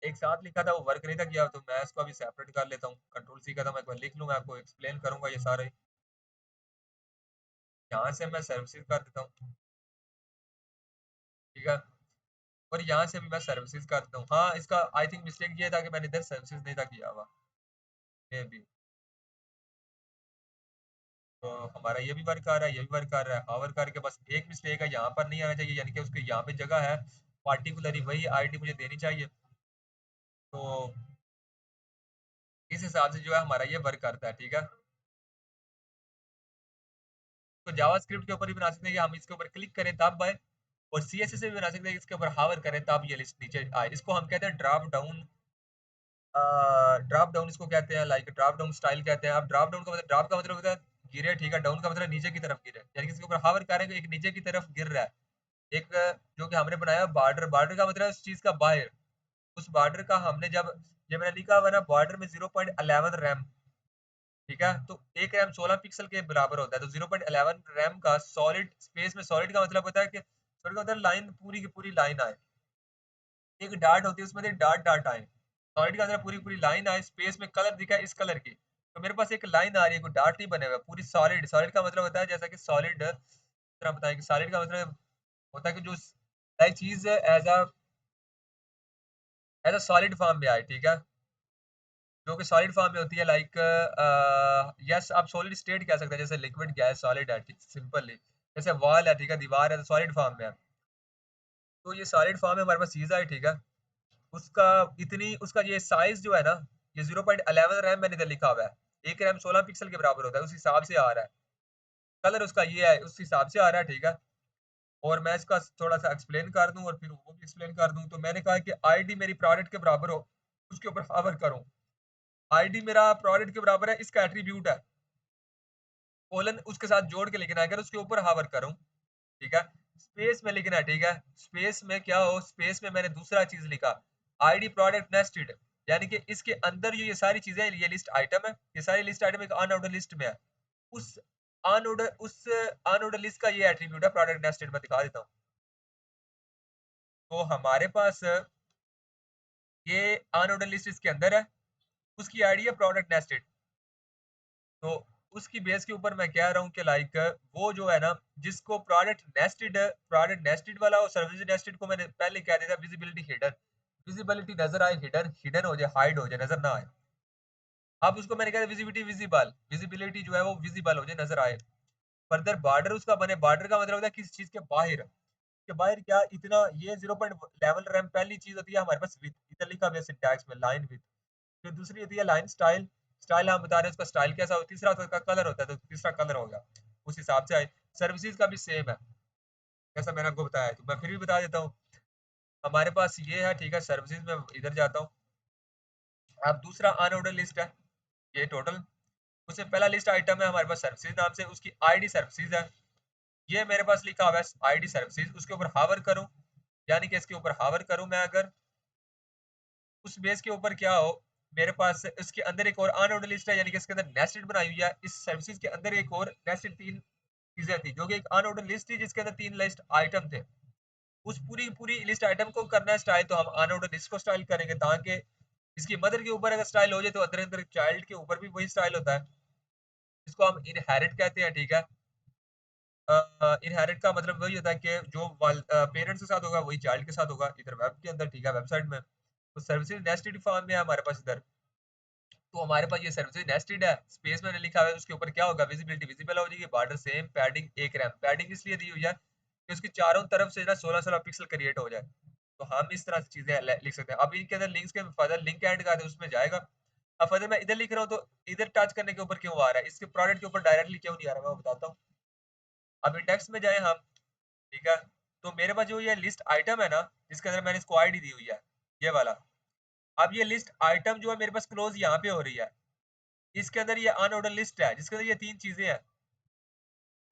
एक साथ लिखा था, वो वर्क नहीं था किया, तो मैं इसको अभी सेपरेट कर लेता हूँ। कंट्रोल सी का था, मैं एक बार लिख लूँ, मैं आपको एक्सप्लेन करूंगा ये सारे। यहाँ से मैं सर्विसेज कर देता हूँ, ठीक है। और यहाँ से भी मैं सर्विसेज करता हूँ। हाँ, इसका आई थिंक मिस्टेक ये था कि मैंने इधर सर्विसेज नहीं था किया हुआ, मे बी। तो हमारा ये भी वर्क कर रहा है, ये भी वर्क कर रहा है। हावर करके बस एक मिस्टेक है, यहाँ पर नहीं आना चाहिए, यानी कि उसके यहाँ पे जगह है, पार्टिकुलरली वही आईडी मुझे देनी चाहिए। तो इस हिसाब से जो है हमारा ये वर्क करता है, ठीक है। तो जावास्क्रिप्ट के ऊपर भी बना सकते हैं कि हम इसके ऊपर क्लिक करें तब आए, और सीएसएस से भी बना सकते हैं कि इसके ऊपर हावर करें तब ये लिस्ट नीचे आए। इसको हम कहते हैं ड्रॉप डाउन। ड्रॉप डाउन इसको कहते हैं, लाइक ड्रॉप डाउन स्टाइल कहते हैं। अब ड्रॉप डाउन का मतलब, ड्रॉप का मतलब होता है गिरे, ठीक है। डाउन का मतलब नीचे की तरफ गिरे, यानी कि इसके ऊपर हावर करेंगे एक नीचे की तरफ गिर रहा है। एक जो कि हमने बनाया बॉर्डर, बॉर्डर का मतलब उस चीज का बाहर, उस बॉर्डर का हमने जब ये मैंने लिखा हुआ ना बॉर्डर में 0.11 रैम, ठीक है। तो एक रैम 16 पिक्सल के बराबर होता है। तो 0.11 रैम का सॉलिड स्पेस में, सॉलिड का मतलब होता है कि सॉलिड का मतलब लाइन पूरी की पूरी लाइन आए, एक डार्ट होती है उसमें से डार्ट डार्ट आए। सॉलिड का मतलब पूरी पूरी लाइन आए, स्पेस में कलर दिखा है इस कलर की। तो मेरे पास एक लाइन आ रही है, कोई डार्ट नहीं बने हुआ, पूरी सॉलिड। सॉलिड का मतलब होता है जैसा कि सॉलिड तरह बताया कि सॉलिड का मतलब होता है कि जो लाइक चीज एज अ सॉलिड फॉर्म में आए, ठीक है। जो कि सॉलिड फॉर्म में होती है, लाइक यस आप सॉलिड स्टेट कह सकते हैं, जैसे लिक्विड गैस सॉलिड है, ठीक सिंपली। जैसे वॉल है, ठीक है, दीवार है, तो सॉलिड फॉर्म में है। तो ये सॉलिड फॉर्म में हमारे पास चीज है, ठीक है। उसका इतनी उसका ये साइज जो है ना, ये 0.11 रैम मैंने इधर लिखा हुआ है। एक रैम 16 पिक्सल के बराबर होता है, उस हिसाब से आ रहा है। कलर उसका ये है, उस हिसाब से आ रहा है, ठीक है। और मैं इसका थोड़ा सा एक्सप्लेन कर दूं और फिर वो भी एक्सप्लेन कर दूं। तो मैंने कहा कि आईडी मेरी प्रोडक्ट के बराबर हो, उसके ऊपर हावर करूं। आईडी मेरा प्रोडक्ट के बराबर है, इसका एट्रीब्यूट है, कोलन उसके साथ जोड़ के लिखना है, अगर उसके ऊपर हावर करूं, ठीक है। स्पेस में लिखना है, ठीक है। स्पेस में क्या हो, स्पेस में मैंने दूसरा चीज लिखा, आईडी प्रोडक्ट नेस्टेड, यानी कि इसके अंदर जो ये सारी चीजें, ये लिस्ट आइटम है, ये सारी लिस्ट आइटम एक अनऑर्डर लिस्ट में है। उस उस अनऑर्डर लिस्ट का ये एट्रीब्यूट है प्रोडक्ट नेस्टेड, मैं दिखा देता हूँ। तो हमारे पास ये अनऑर्डर लिस्ट इसके अंदर है, उसकी आईडी है प्रोडक्ट नेस्टेड। तो उसकी बेस के ऊपर मैं कह रहा हूँ कि लाइक वो जो है ना, जिसको प्रोडक्ट नेस्टेड वाला और सर्विस नेस्टेड को मैंने पहले कह दिया था विजिबिलिटी हिडन, विजिबिलिटी नजर आए, हिडन हिडन हो जाए, हाइड हो जाए, नजर ना आए। अब उसको मैंने कहा विजिबिलिटी विजिबल, विजिबिलिटी जो है वो विजिबल हो जाए, नजर आए। फर्दर बॉर्डर उसका बने, बॉर्डर का मतलब होता है किसी चीज के बाहर, के बाहर क्या इतना, ये 0 लेवल रैम पहली चीज होती है हमारे पास विथ, इधर लिखा हुआ है सिंटैक्स में लाइन विथ। फिर दूसरी होती है लाइन स्टाइल, स्टाइल हम बता रहे हैं उसका स्टाइल कैसा हो, तीसरा उसका कलर होता है, तो तीसरा कलर हो गया, उस हिसाब से आए। सर्विसेज का भी सेम है, जैसा मैंने आपको बताया, तो मैं फिर भी बता देता हूँ। हमारे पास ये है, ठीक है, सर्विसेज में इधर जाता हूँ। अब दूसरा अनऑर्डर लिस्ट है, ये टोटल, उससे पहला लिस्ट आइटम है हमारे पास सर्विसेज नाम से, उसकी आईडी सर्विसेज है, ये मेरे पास लिखा हुआ है आईडी सर्विसेज। उसके ऊपर हावर करूं, यानी कि इसके ऊपर हावर करूं मैं अगर, उस बेस के ऊपर क्या हो, मेरे पास इसके अंदर एक और अनऑर्डर लिस्ट है, यानी कि इसके अंदर नेस्टेड बनाई हुई है। इस सर्विसेज के अंदर एक और नेस्टेड तीन चीजें थी, जो कि एक अनऑर्डर लिस्ट थी जिसके अंदर तीन लिस्ट आइटम थे। उस पूरी पूरी लिस्ट आइटम को करना है स्टाइल, तो हम अनऑर्डर लिस्ट को स्टाइल करेंगे, ताकि इसकी मदर के ऊपर अगर स्टाइल हो जाए तो अंदर अंदर चाइल्ड के ऊपर भी वही स्टाइल होता है। इसको हम इनहेरिट कहते हैं, ठीक है। इनहेरिट का मतलब वही होता है कि जो पेरेंट्स के साथ होगा वही चाइल्ड के साथ होगा, इधर वेब के अंदर, ठीक है, वेबसाइट में। तो सर्विसेज नेस्टेड फॉर्म में है हमारे पास इधर। तो हमारे पास ये सर्विसेज नेस्टेड है, स्पेस मैंने लिखा हुआ है, उसके ऊपर क्या होगा, विजिबिलिटी विजिबल हो जाएगी, बॉर्डर सेम, पैडिंग एक रैम, पैडिंग इसलिए दी हुई है कि उसकी चारों तरफ से ना 16-16 पिक्सल क्रिएट हो जाए। तो हम इस तरह से चीजें लिख सकते हैं। अब इनके अंदर लिंक्स के फर्दर लिंक ऐड कर दे, उसमें जाएगा। अब फर्दर मैं इधर लिख रहा हूँ, तो इधर टच करने के ऊपर क्यों आ रहा है, इसके प्रोडक्ट के ऊपर डायरेक्टली क्यों नहीं आ रहा, मैं बताता हूँ। अब इंडेक्स में जाए हम, ठीक है। तो मेरे पास जो ये लिस्ट आइटम है ना, जिसके अंदर मैंने इसको आईडी दी हुई है, ये वाला। अब ये लिस्ट आइटम जो है मेरे पास क्लोज यहाँ पे हो रही है, इसके अंदर ये अनऑर्डर लिस्ट है जिसके अंदर ये तीन चीजें हैं,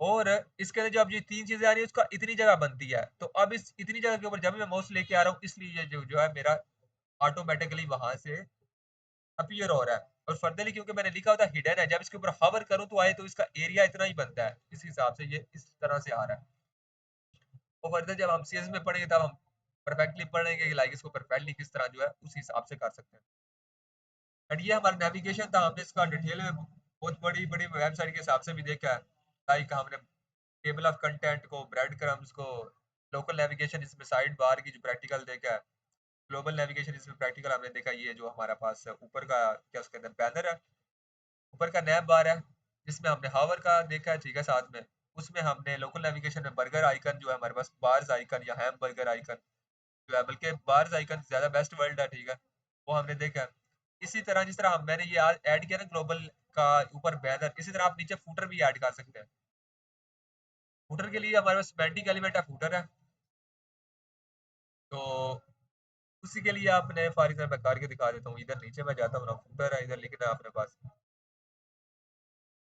और इसके अंदर जो अब ये तीन चीजें आ रही है उसका इतनी जगह बनती है। तो अब इस इतनी जगह के ऊपर जब भी मैं माउस लेके आ रहा हूँ, इसलिए ये जो है मेरा ऑटोमेटिकली वहां से अपीयर हो रहा है। और फर्दरली क्योंकि मैंने लिखा होता है हिडन है, जब इसके ऊपर हवर करूँ तो आए, तो इसका एरिया इतना ही बनता है, इस हिसाब से ये इस तरह से आ रहा है। और फर्दर जब हम सीएस में पढ़ेंगे तब हम परफेक्टली पढ़ेंगे कि लाइक इसको परफेक्टली किस तरह जो है उस हिसाब से कर सकते हैं। एंड ये हमारा नेविगेशन था, हमने इसका डिटेल में बहुत बड़ी बड़ी वेबसाइट के हिसाब से भी देखा है। लाइक हमने टेबल ऑफ कंटेंट को, ब्रेड क्रम्स को, लोकल नेविगेशन इसमें साइड बार की जो प्रैक्टिकल देखा है, ग्लोबल नेविगेशन इसमें प्रैक्टिकल हमने देखा। ये जो हमारा पास ऊपर का क्या उसके अंदर बैनर है, ऊपर का नैब बार है, जिसमें हमने हावर का देखा है, ठीक है, साथ में उसमें हमने लोकल नेविगेशन में बर्गर आइकन जो है हमारे पास, बार्स आइकन या हैम बर्गर आइकन जो है, बल्कि बार्स आइकन ज्यादा बेस्ट वर्ल्ड है, ठीक है, वो हमने देखा है। इसी तरह जिस तरह मैंने ये आज ऐड किया ना ग्लोबल का ऊपर बैनर, इसी तरह आप नीचे फूटर भी ऐड कर सकते हैं। फूटर के लिए हमारे पास सिमेंटिक एलिमेंट है, फूटर है। तो उसी के लिए आपने फॉर एग्जाम्पल मैं करके दिखा देता हूँ, इधर नीचे मैं जाता हूँ ना, फूटर है, इधर लिखना है अपने पास।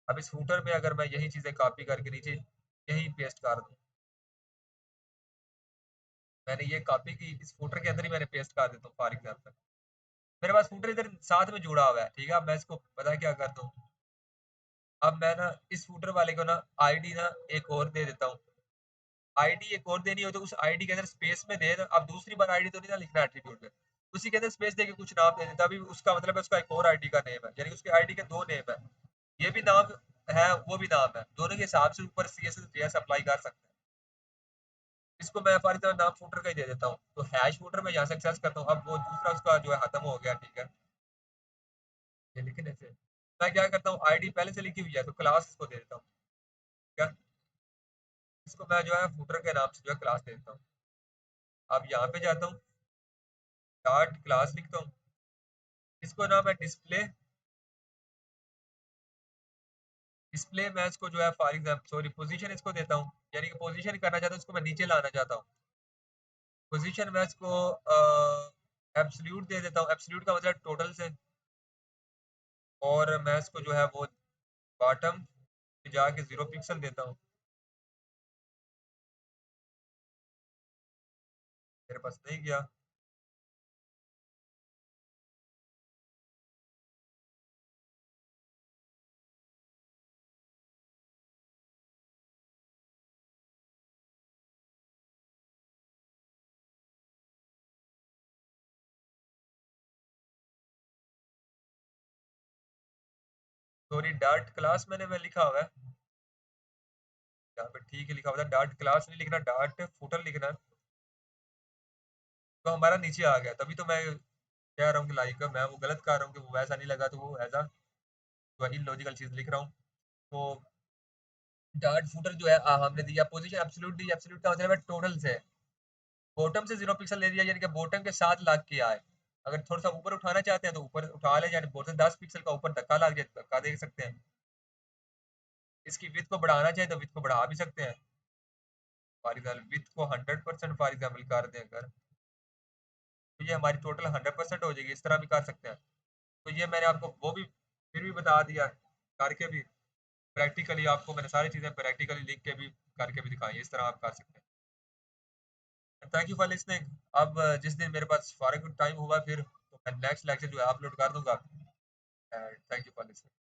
अब इस फूटर में अगर मैं यही चीजें कॉपी करके नीचे यही पेस्ट कर दूं, मैंने ये कॉपी की, इस फूटर के अंदर ही मैंने पेस्ट कर देता हूँ फॉर एग्जाम्पल, मेरे पास फूटर इधर साथ में जुड़ा हुआ है, ठीक है। अब मैं इसको पता क्या करता हूँ, अब मैं ना इस फूटर वाले को ना आईडी ना एक और दे देता हूँ। आईडी एक और देनी हो तो उस आईडी के अंदर स्पेस में दे ना, अब दूसरी बार आईडी तो नहीं ना लिखना एट्रीब्यूट में, उसी के अंदर स्पेस देके कुछ नाम दे देता, अभी उसका मतलब है उसका एक और आईडी का नेम है, यानी उसके आईडी के दो नेम है, ये भी नाम है वो भी नाम है, दोनों के हिसाब से ऊपर सीएसएस जेएस अप्लाई कर सकते हैं। इसको मैं फॉर एग्जाम्पल नाम फूटर का ही दे देता हूँ, तो हैश फूटर में यहाँ से एक्सेस करता हूँ। अब वो दूसरा उसका जो है खत्म हो गया, ठीक है, ये लिखने से मैं क्या करता हूँ, आईडी पहले से लिखी हुई है तो क्लास को दे देता हूँ, ठीक है। इसको मैं जो है फूटर के नाम से जो है क्लास दे देता हूँ। अब यहाँ पे जाता हूँ, डॉट क्लास लिखता हूँ, इसको ना मैं डिस्प्ले, डिस्प्ले मैं इसको जो है फॉर एग्जाम्पल सॉरी पोजीशन इसको देता हूँ, यानी कि पोजीशन करना चाहता हूँ, इसको मैं नीचे लाना चाहता हूँ। पोजीशन मैं इसको एब्सोल्यूट दे देता हूँ, एब्सोल्यूट का मतलब टोटल से, और मैं इसको जो है वो बॉटम पे जाके 0 पिक्सल देता हूँ। मेरे पास नहीं गया। सॉरी डार्ट क्लास मैं लिखा हुआ है यहाँ पे, ठीक है लिखा हुआ था, डार्ट क्लास नहीं लिखना, डार्ट फुटर लिखना है। तो हमारा नीचे आ गया, तभी तो मैं कह रहा हूँ कि लाइक मैं वो गलत कर रहा हूँ कि वो वैसा नहीं लगा, तो वो एज अ इलॉजिकल चीज लिख रहा हूँ। तो डार्ट फुटर जो है हमने दिया पोजीशन एब्सोल्यूट दी, एब्सोल्यूट का मतलब है टोटल से, बॉटम से 0 पिक्सल ले दिया, यानी कि बॉटम के साथ लग के आए। अगर थोड़ा सा ऊपर उठाना चाहते हैं तो ऊपर उठा ले, यानी बॉटम 10 पिक्सल का ऊपर धक्का लग जाए तो धक्का दे सकते हैं। इसकी विड्थ को बढ़ाना चाहिए तो विड्थ को बढ़ा भी सकते हैं। फॉर एग्जाम्पल विड्थ को 100% फॉर एग्जाम्पल कर दें अगर, तो ये हमारी टोटल 100% हो जाएगी, इस तरह भी कर सकते हैं। तो ये मैंने आपको वो भी फिर भी बता दिया करके भी, प्रैक्टिकली आपको मैंने सारी चीज़ें प्रैक्टिकली लिख के भी करके भी दिखाई, इस तरह आप कर सकते हैं। Thank you for listening. अब जिस दिन मेरे पास फारग टाइम हुआ फिर, तो मैं नेक्स्ट लेक्चर जो है अपलोड कर दूंगा। Thank you for listening.